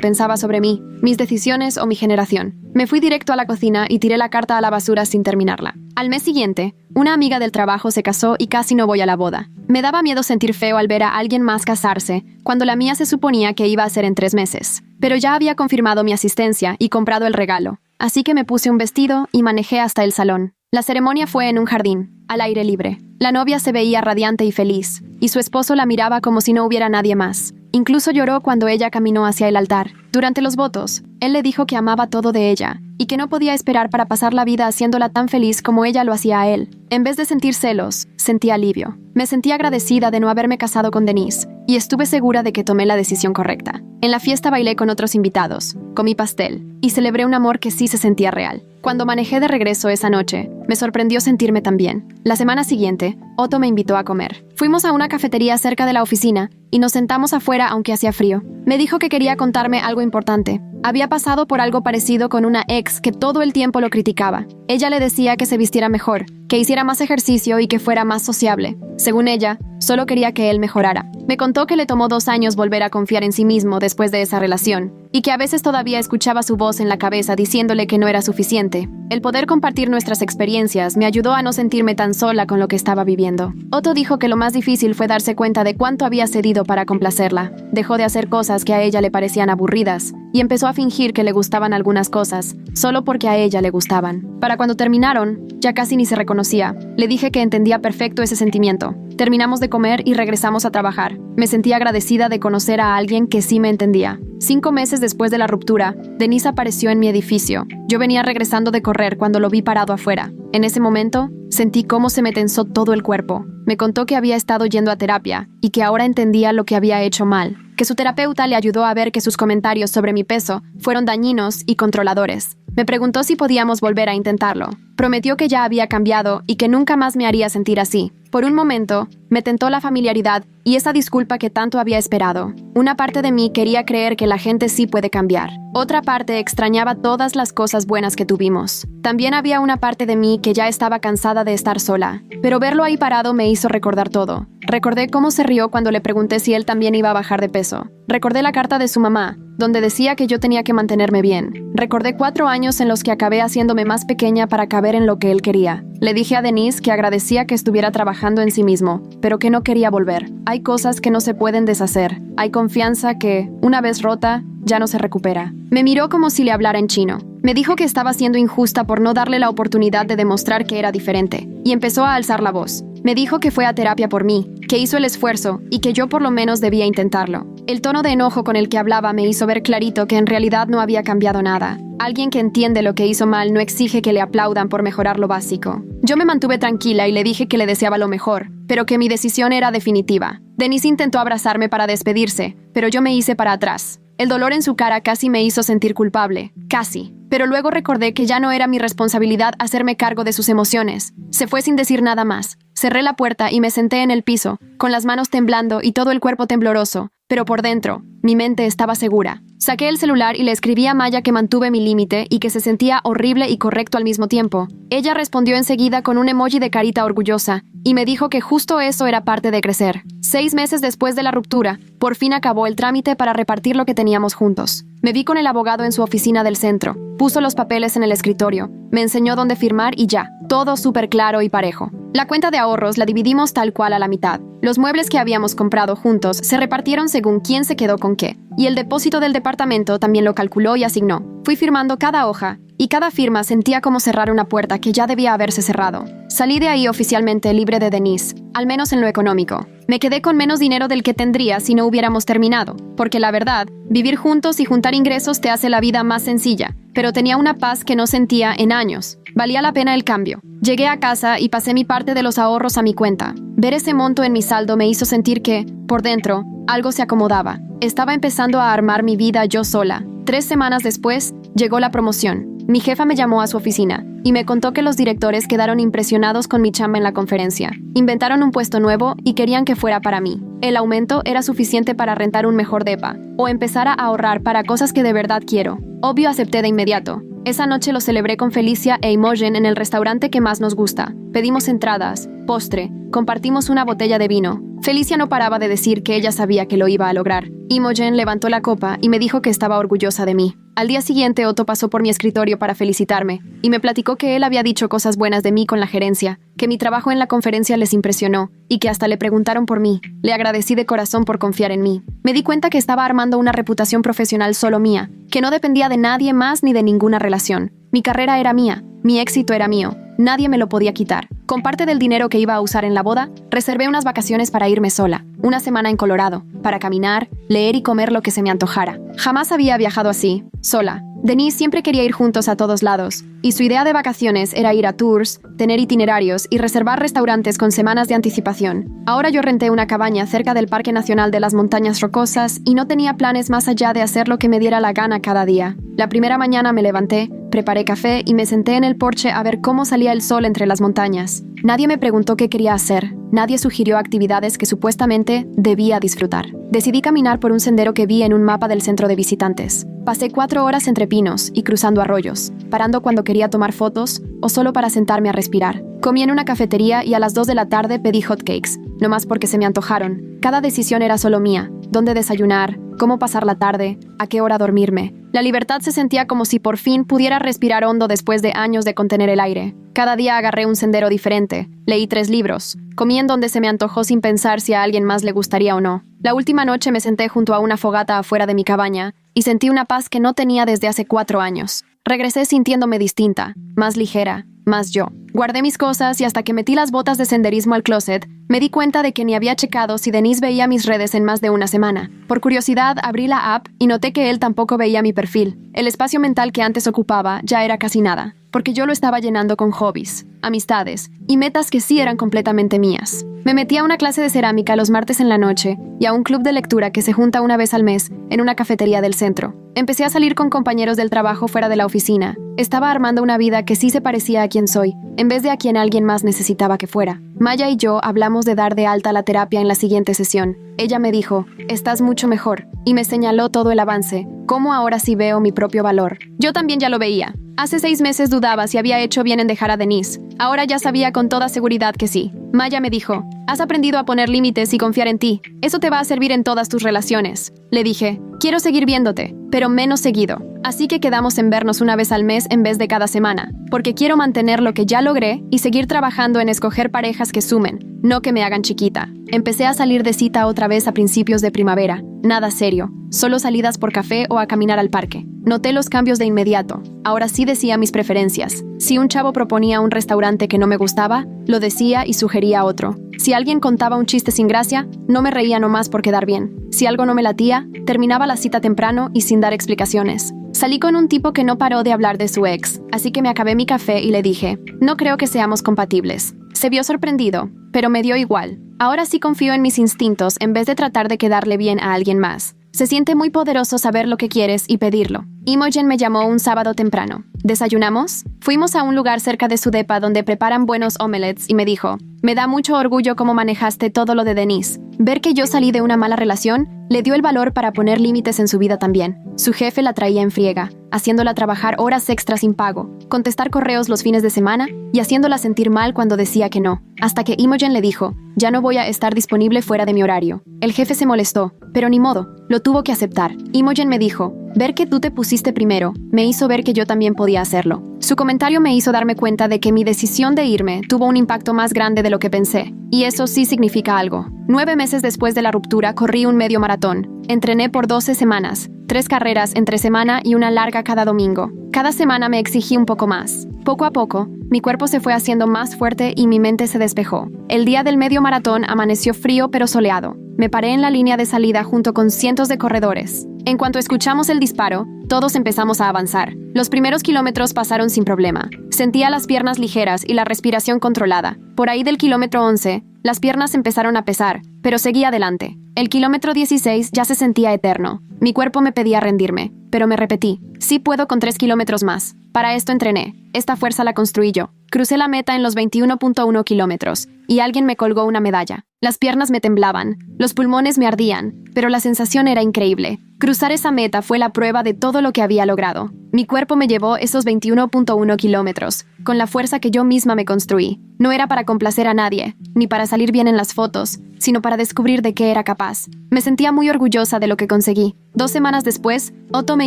pensaba sobre mí, mis decisiones o mi generación. Me fui directo a la cocina y tiré la carta a la basura sin terminarla. Al mes siguiente, una amiga del trabajo se casó y casi no voy a la boda. Me daba miedo sentir feo al ver a alguien más casarse, cuando la mía se suponía que iba a ser en 3 meses. Pero ya había confirmado mi asistencia y comprado el regalo, así que me puse un vestido y manejé hasta el salón. La ceremonia fue en un jardín, al aire libre. La novia se veía radiante y feliz, y su esposo la miraba como si no hubiera nadie más. Incluso lloró cuando ella caminó hacia el altar. Durante los votos, él le dijo que amaba todo de ella y que no podía esperar para pasar la vida haciéndola tan feliz como ella lo hacía a él. En vez de sentir celos, sentí alivio. Me sentí agradecida de no haberme casado con Denise y estuve segura de que tomé la decisión correcta. En la fiesta bailé con otros invitados, comí pastel y celebré un amor que sí se sentía real. Cuando manejé de regreso esa noche, me sorprendió sentirme tan bien. La semana siguiente, Otto me invitó a comer. Fuimos a una cafetería cerca de la oficina y nos sentamos afuera aunque hacía frío. Me dijo que quería contarme algo importante. Había pasado por algo parecido con una ex que todo el tiempo lo criticaba. Ella le decía que se vistiera mejor, que hiciera más ejercicio y que fuera más sociable. Según ella, solo quería que él mejorara. Me contó que le tomó 2 años volver a confiar en sí mismo después de esa relación, y que a veces todavía escuchaba su voz en la cabeza diciéndole que no era suficiente. El poder compartir nuestras experiencias me ayudó a no sentirme tan sola con lo que estaba viviendo. Otto dijo que lo más difícil fue darse cuenta de cuánto había cedido para complacerla. Dejó de hacer cosas que a ella le parecían aburridas, y empezó a fingir que le gustaban algunas cosas, solo porque a ella le gustaban. Para cuando terminaron, ya casi ni se reconocía. Le dije que entendía perfecto ese sentimiento. Terminamos de comer y regresamos a trabajar. Me sentí agradecida de conocer a alguien que sí me entendía. 5 meses después de la ruptura, Denise apareció en mi edificio. Yo venía regresando de correr cuando lo vi parado afuera. En ese momento, sentí cómo se me tensó todo el cuerpo. Me contó que había estado yendo a terapia y que ahora entendía lo que había hecho mal, que su terapeuta le ayudó a ver que sus comentarios sobre mi peso fueron dañinos y controladores. Me preguntó si podíamos volver a intentarlo. Prometió que ya había cambiado y que nunca más me haría sentir así. Por un momento, me tentó la familiaridad y esa disculpa que tanto había esperado. Una parte de mí quería creer que la gente sí puede cambiar. Otra parte extrañaba todas las cosas buenas que tuvimos. También había una parte de mí que ya estaba cansada de estar sola. Pero verlo ahí parado me hizo recordar todo. Recordé cómo se rió cuando le pregunté si él también iba a bajar de peso. Recordé la carta de su mamá, donde decía que yo tenía que mantenerme bien. Recordé 4 años en los que acabé haciéndome más pequeña para caber en lo que él quería. Le dije a Denise que agradecía que estuviera trabajando en sí mismo, pero que no quería volver. Hay cosas que no se pueden deshacer. Hay confianza que, una vez rota, ya no se recupera. Me miró como si le hablara en chino. Me dijo que estaba siendo injusta por no darle la oportunidad de demostrar que era diferente, y empezó a alzar la voz. Me dijo que fue a terapia por mí, que hizo el esfuerzo y que yo por lo menos debía intentarlo. El tono de enojo con el que hablaba me hizo ver clarito que en realidad no había cambiado nada. Alguien que entiende lo que hizo mal no exige que le aplaudan por mejorar lo básico. Yo me mantuve tranquila y le dije que le deseaba lo mejor, pero que mi decisión era definitiva. Denise intentó abrazarme para despedirse, pero yo me hice para atrás. El dolor en su cara casi me hizo sentir culpable. Casi. Pero luego recordé que ya no era mi responsabilidad hacerme cargo de sus emociones. Se fue sin decir nada más. Cerré la puerta y me senté en el piso, con las manos temblando y todo el cuerpo tembloroso. Pero por dentro, mi mente estaba segura. Saqué el celular y le escribí a Maya que mantuve mi límite y que se sentía horrible y correcto al mismo tiempo. Ella respondió enseguida con un emoji de carita orgullosa y me dijo que justo eso era parte de crecer. 6 meses después de la ruptura, por fin acabó el trámite para repartir lo que teníamos juntos. Me vi con el abogado en su oficina del centro. Puso los papeles en el escritorio Me enseñó dónde firmar y ya. Todo súper claro y parejo. La cuenta de ahorros la dividimos tal cual a la mitad. Los muebles que habíamos comprado juntos se repartieron según quién se quedó con qué. Y el depósito del departamento también lo calculó y asignó. Fui firmando cada hoja, y cada firma sentía como cerrar una puerta que ya debía haberse cerrado. Salí de ahí oficialmente libre de Denise, al menos en lo económico. Me quedé con menos dinero del que tendría si no hubiéramos terminado, porque la verdad, vivir juntos y juntar ingresos te hace la vida más sencilla, pero tenía una paz que no sentía en años. Valía la pena el cambio. Llegué a casa y pasé mi parte de los ahorros a mi cuenta. Ver ese monto en mi saldo me hizo sentir que, por dentro, algo se acomodaba. Estaba empezando a armar mi vida yo sola. 3 semanas después, llegó la promoción. Mi jefa me llamó a su oficina y me contó que los directores quedaron impresionados con mi chamba en la conferencia. Inventaron un puesto nuevo y querían que fuera para mí. El aumento era suficiente para rentar un mejor depa o empezar a ahorrar para cosas que de verdad quiero. Obvio, acepté de inmediato. Esa noche lo celebré con Felicia e Imogen en el restaurante que más nos gusta. Pedimos entradas, postre, compartimos una botella de vino. Felicia no paraba de decir que ella sabía que lo iba a lograr. Imogen levantó la copa y me dijo que estaba orgullosa de mí. Al día siguiente, Otto pasó por mi escritorio para felicitarme y me platicó que él había dicho cosas buenas de mí con la gerencia, que mi trabajo en la conferencia les impresionó y que hasta le preguntaron por mí. Le agradecí de corazón por confiar en mí. Me di cuenta que estaba armando una reputación profesional solo mía, que no dependía de nadie más ni de ninguna relación. Mi carrera era mía, mi éxito era mío. Nadie me lo podía quitar. Con parte del dinero que iba a usar en la boda, reservé unas vacaciones para irme sola, una semana en Colorado, para caminar, leer y comer lo que se me antojara. Jamás había viajado así, sola. Denise siempre quería ir juntos a todos lados, y su idea de vacaciones era ir a tours, tener itinerarios y reservar restaurantes con semanas de anticipación. Ahora yo renté una cabaña cerca del Parque Nacional de las Montañas Rocosas y no tenía planes más allá de hacer lo que me diera la gana cada día. La primera mañana me levanté, preparé café y me senté en el porche a ver cómo salía el sol entre las montañas. Nadie me preguntó qué quería hacer, nadie sugirió actividades que supuestamente debía disfrutar. Decidí caminar por un sendero que vi en un mapa del centro de visitantes. Pasé 4 horas entre pinos y cruzando arroyos, parando cuando quería tomar fotos o solo para sentarme a respirar. Comí en una cafetería y a las 2 de la tarde pedí hotcakes, no más porque se me antojaron. Cada decisión era solo mía: dónde desayunar, cómo pasar la tarde, a qué hora dormirme. La libertad se sentía como si por fin pudiera respirar hondo después de años de contener el aire. Cada día agarré un sendero diferente, leí 3 libros, comí en donde se me antojó sin pensar si a alguien más le gustaría o no. La última noche me senté junto a una fogata afuera de mi cabaña y sentí una paz que no tenía desde hace 4 años. Regresé sintiéndome distinta, más ligera, más yo. Guardé mis cosas y hasta que metí las botas de senderismo al closet, me di cuenta de que ni había checado si Denise veía mis redes en más de una semana. Por curiosidad, abrí la app y noté que él tampoco veía mi perfil. El espacio mental que antes ocupaba ya era casi nada, porque yo lo estaba llenando con hobbies, amistades y metas que sí eran completamente mías. Me metí a una clase de cerámica los martes en la noche y a un club de lectura que se junta una vez al mes en una cafetería del centro. Empecé a salir con compañeros del trabajo fuera de la oficina. Estaba armando una vida que sí se parecía a quien soy, en vez de a quien alguien más necesitaba que fuera. Maya y yo hablamos de dar de alta la terapia en la siguiente sesión. Ella me dijo: estás mucho mejor, y me señaló todo el avance, cómo ahora sí veo mi propio valor. Yo también ya lo veía. Hace 6 meses dudaba si había hecho bien en dejar a Denise. Ahora ya sabía con toda seguridad que sí. Maya me dijo: has aprendido a poner límites y confiar en ti. Eso te va a servir en todas tus relaciones. Le dije: quiero seguir viéndote, pero menos seguido. Así que quedamos en vernos una vez al mes en vez de cada semana, porque quiero mantener lo que ya logré y seguir trabajando en escoger parejas que sumen, no que me hagan chiquita. Empecé a salir de cita otra vez a principios de primavera. Nada serio, solo salidas por café o a caminar al parque. Noté los cambios de inmediato. Ahora sí decía mis preferencias. Si un chavo proponía un restaurante que no me gustaba, lo decía y sugería otro. Si alguien contaba un chiste sin gracia, no me reía nomás por quedar bien. Si algo no me latía, terminaba la cita temprano y sin dar explicaciones. Salí con un tipo que no paró de hablar de su ex, así que me acabé mi café y le dije: no creo que seamos compatibles. Se vio sorprendido, pero me dio igual. Ahora sí confío en mis instintos en vez de tratar de quedarle bien a alguien más. Se siente muy poderoso saber lo que quieres y pedirlo. Imogen me llamó un sábado temprano. ¿Desayunamos? Fuimos a un lugar cerca de su depa donde preparan buenos omelets y me dijo: me da mucho orgullo cómo manejaste todo lo de Denise. Ver que yo salí de una mala relación Le dio el valor para poner límites en su vida también. Su jefe la traía en friega, haciéndola trabajar horas extras sin pago, contestar correos los fines de semana y haciéndola sentir mal cuando decía que no. Hasta que Imogen le dijo, ya no voy a estar disponible fuera de mi horario. El jefe se molestó, pero ni modo, lo tuvo que aceptar. Imogen me dijo, ver que tú te pusiste primero, me hizo ver que yo también podía hacerlo. Su comentario me hizo darme cuenta de que mi decisión de irme tuvo un impacto más grande de lo que pensé. Y eso sí significa algo. 9 meses después de la ruptura corrí un medio maratón. Entrené por 12 semanas, 3 carreras entre semana y una larga cada domingo. Cada semana me exigí un poco más. Poco a poco, mi cuerpo se fue haciendo más fuerte y mi mente se despejó. El día del medio maratón amaneció frío pero soleado. Me paré en la línea de salida junto con cientos de corredores. En cuanto escuchamos el disparo, todos empezamos a avanzar. Los primeros kilómetros pasaron sin problema. Sentía las piernas ligeras y la respiración controlada. Por ahí del kilómetro 11, las piernas empezaron a pesar, pero seguí adelante. El kilómetro 16 ya se sentía eterno. Mi cuerpo me pedía rendirme, pero me repetí, sí puedo con 3 kilómetros más. Para esto entrené. Esta fuerza la construí yo. Crucé la meta en los 21.1 kilómetros y alguien me colgó una medalla. Las piernas me temblaban, los pulmones me ardían, pero la sensación era increíble. Cruzar esa meta fue la prueba de todo lo que había logrado. Mi cuerpo me llevó esos 21.1 kilómetros, con la fuerza que yo misma me construí. No era para complacer a nadie, ni para salir bien en las fotos, sino para descubrir de qué era capaz. Me sentía muy orgullosa de lo que conseguí. 2 semanas después, Otto me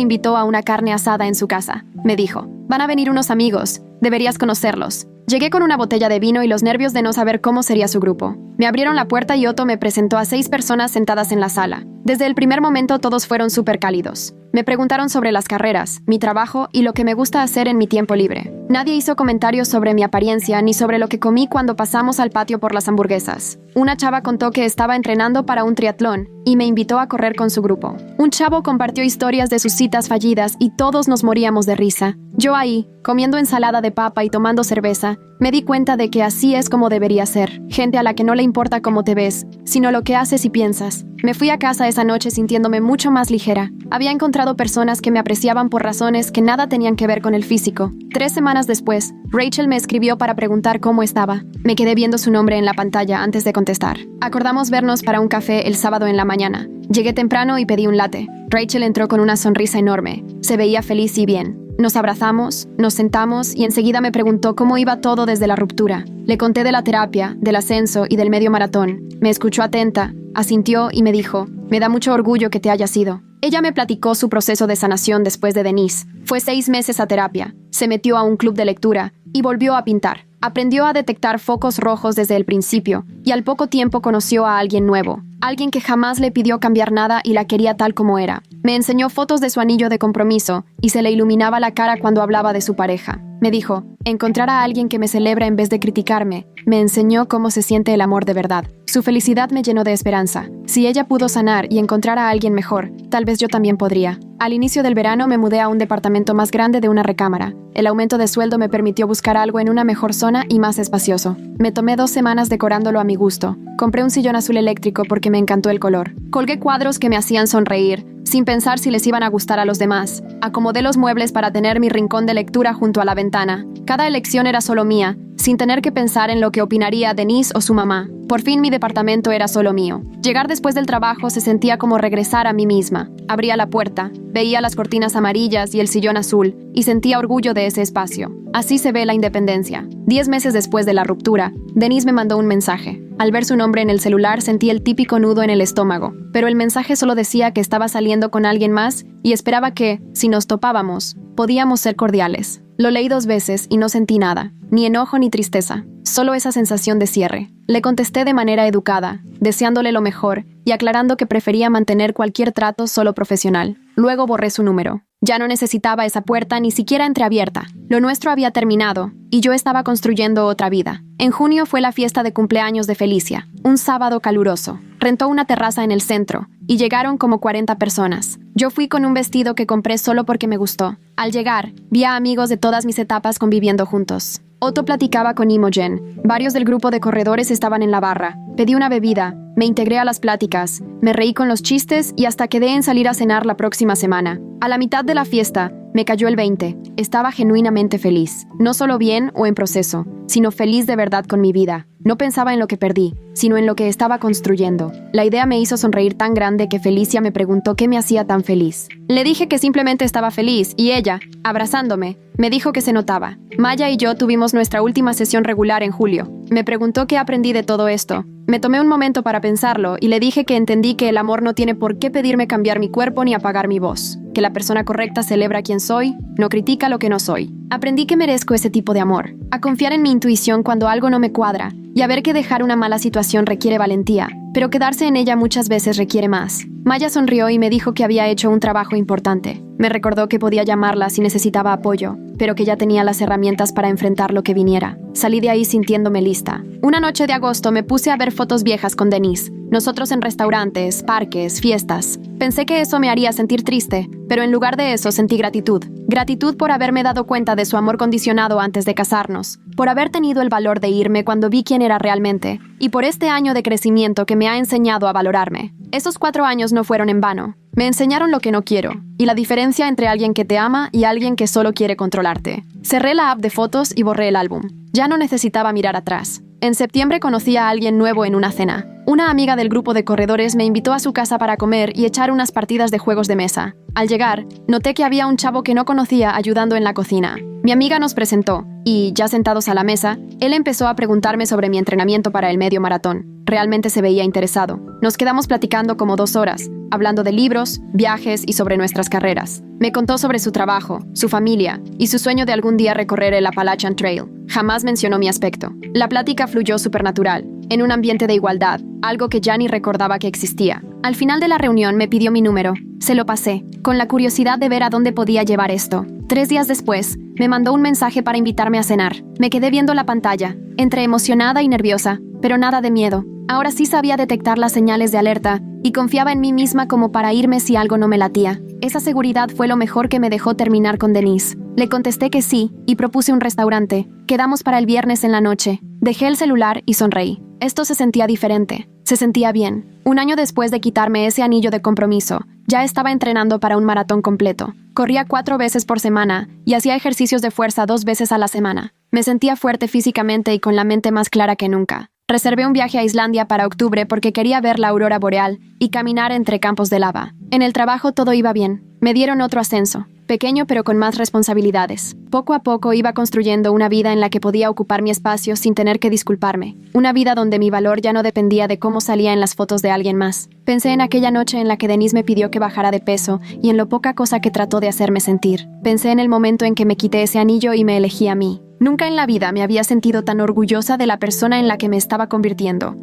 invitó a una carne asada en su casa. Me dijo, van a venir unos amigos, deberías conocerlos. Llegué con una botella de vino y los nervios de no saber cómo sería su grupo. Me abrieron la puerta y Otto me presentó a 6 personas sentadas en la sala. Desde el primer momento todos fueron súper cálidos. Me preguntaron sobre las carreras, mi trabajo y lo que me gusta hacer en mi tiempo libre. Nadie hizo comentarios sobre mi apariencia ni sobre lo que comí cuando pasamos al patio por las hamburguesas. Una chava contó que estaba entrenando para un triatlón y me invitó a correr con su grupo. Un chavo compartió historias de sus citas fallidas y todos nos moríamos de risa. Yo ahí, comiendo ensalada de papa y tomando cerveza, me di cuenta de que así es como debería ser. Gente a la que no le importa cómo te ves, sino lo que haces y piensas. Me fui a casa esa noche sintiéndome mucho más ligera. Había encontrado personas que me apreciaban por razones que nada tenían que ver con el físico. 3 semanas después, Rachel me escribió para preguntar cómo estaba. Me quedé viendo su nombre en la pantalla antes de contestar. Acordamos vernos para un café el sábado en la mañana. Llegué temprano y pedí un latte. Rachel entró con una sonrisa enorme. Se veía feliz y bien. Nos abrazamos, nos sentamos y enseguida me preguntó cómo iba todo desde la ruptura. Le conté de la terapia, del ascenso y del medio maratón. Me escuchó atenta, asintió y me dijo, me da mucho orgullo que te hayas ido. Ella me platicó su proceso de sanación después de Denise. Fue 6 meses a terapia, se metió a un club de lectura y volvió a pintar. Aprendió a detectar focos rojos desde el principio y al poco tiempo conoció a alguien nuevo. Alguien que jamás le pidió cambiar nada y la quería tal como era. Me enseñó fotos de su anillo de compromiso y se le iluminaba la cara cuando hablaba de su pareja. Me dijo, encontrar a alguien que me celebra en vez de criticarme. Me enseñó cómo se siente el amor de verdad. Su felicidad me llenó de esperanza. Si ella pudo sanar y encontrar a alguien mejor, tal vez yo también podría. Al inicio del verano me mudé a un departamento más grande de una recámara. El aumento de sueldo me permitió buscar algo en una mejor zona y más espacioso. Me tomé 2 semanas decorándolo a mi gusto. Compré un sillón azul eléctrico porque me encantó el color. Colgué cuadros que me hacían sonreír, sin pensar si les iban a gustar a los demás. Acomodé los muebles para tener mi rincón de lectura junto a la ventana. Cada elección era solo mía, sin tener que pensar en lo que opinaría Denise o su mamá. Por fin mi departamento era solo mío. Llegar después del trabajo se sentía como regresar a mí misma. Abría la puerta, veía las cortinas amarillas y el sillón azul, y sentía orgullo de ese espacio. Así se ve la independencia. 10 meses después de la ruptura, Denise me mandó un mensaje. Al ver su nombre en el celular sentí el típico nudo en el estómago, pero el mensaje solo decía que estaba saliendo con alguien más y esperaba que, si nos topábamos, podíamos ser cordiales. Lo leí 2 veces y no sentí nada, ni enojo ni tristeza, solo esa sensación de cierre. Le contesté de manera educada, deseándole lo mejor y aclarando que prefería mantener cualquier trato solo profesional. Luego borré su número. Ya no necesitaba esa puerta ni siquiera entreabierta. Lo nuestro había terminado y yo estaba construyendo otra vida. En junio fue la fiesta de cumpleaños de Felicia, un sábado caluroso. Rentó una terraza en el centro y llegaron como 40 personas. Yo fui con un vestido que compré solo porque me gustó. Al llegar, vi a amigos de todas mis etapas conviviendo juntos. Otto platicaba con Imogen. Varios del grupo de corredores estaban en la barra. Pedí una bebida, me integré a las pláticas, me reí con los chistes y hasta quedé en salir a cenar la próxima semana. A la mitad de la fiesta, Me cayó el 20. Estaba genuinamente feliz. No solo bien o en proceso, sino feliz de verdad con mi vida. No pensaba en lo que perdí, sino en lo que estaba construyendo. La idea me hizo sonreír tan grande que Felicia me preguntó qué me hacía tan feliz. Le dije que simplemente estaba feliz y ella, abrazándome, me dijo que se notaba. Maya y yo tuvimos nuestra última sesión regular en julio. Me preguntó qué aprendí de todo esto. Me tomé un momento para pensarlo y le dije que entendí que el amor no tiene por qué pedirme cambiar mi cuerpo ni apagar mi voz. Que la persona correcta celebra quién soy, no critica lo que no soy. Aprendí que merezco ese tipo de amor, a confiar en mi intuición cuando algo no me cuadra y a ver que dejar una mala situación requiere valentía, pero quedarse en ella muchas veces requiere más. Maya sonrió y me dijo que había hecho un trabajo importante. Me recordó que podía llamarla si necesitaba apoyo, pero que ya tenía las herramientas para enfrentar lo que viniera. Salí de ahí sintiéndome lista. Una noche de agosto me puse a ver fotos viejas con Denise. Nosotros en restaurantes, parques, fiestas. Pensé que eso me haría sentir triste, pero en lugar de eso sentí gratitud. Gratitud por haberme dado cuenta de su amor condicionado antes de casarnos, por haber tenido el valor de irme cuando vi quién era realmente, y por este año de crecimiento que me ha enseñado a valorarme. Esos 4 años no fueron en vano. Me enseñaron lo que no quiero, y la diferencia entre alguien que te ama y alguien que solo quiere controlarte. Cerré la app de fotos y borré el álbum. Ya no necesitaba mirar atrás. En septiembre conocí a alguien nuevo en una cena. Una amiga del grupo de corredores me invitó a su casa para comer y echar unas partidas de juegos de mesa. Al llegar, noté que había un chavo que no conocía ayudando en la cocina. Mi amiga nos presentó, y, ya sentados a la mesa, él empezó a preguntarme sobre mi entrenamiento para el medio maratón. Realmente se veía interesado. Nos quedamos platicando como 2 horas, hablando de libros, viajes y sobre nuestras carreras. Me contó sobre su trabajo, su familia y su sueño de algún día recorrer el Appalachian Trail. Jamás mencionó mi aspecto. La plática fluyó supernatural, en un ambiente de igualdad, algo que ya ni recordaba que existía. Al final de la reunión me pidió mi número. Se lo pasé, con la curiosidad de ver a dónde podía llevar esto. 3 días después, me mandó un mensaje para invitarme a cenar. Me quedé viendo la pantalla, entre emocionada y nerviosa, pero nada de miedo. Ahora sí sabía detectar las señales de alerta y confiaba en mí misma como para irme si algo no me latía. Esa seguridad fue lo mejor que me dejó terminar con Denise. Le contesté que sí y propuse un restaurante. Quedamos para el viernes en la noche. Dejé el celular y sonreí. Esto se sentía diferente. Se sentía bien. Un año después de quitarme ese anillo de compromiso, ya estaba entrenando para un maratón completo. Corría 4 veces por semana y hacía ejercicios de fuerza 2 veces a la semana. Me sentía fuerte físicamente y con la mente más clara que nunca. Reservé un viaje a Islandia para octubre porque quería ver la aurora boreal y caminar entre campos de lava. En el trabajo todo iba bien. Me dieron otro ascenso, pequeño pero con más responsabilidades. Poco a poco iba construyendo una vida en la que podía ocupar mi espacio sin tener que disculparme. Una vida donde mi valor ya no dependía de cómo salía en las fotos de alguien más. Pensé en aquella noche en la que Denise me pidió que bajara de peso y en lo poca cosa que trató de hacerme sentir. Pensé en el momento en que me quité ese anillo y me elegí a mí. Nunca en la vida me había sentido tan orgullosa de la persona en la que me estaba convirtiendo.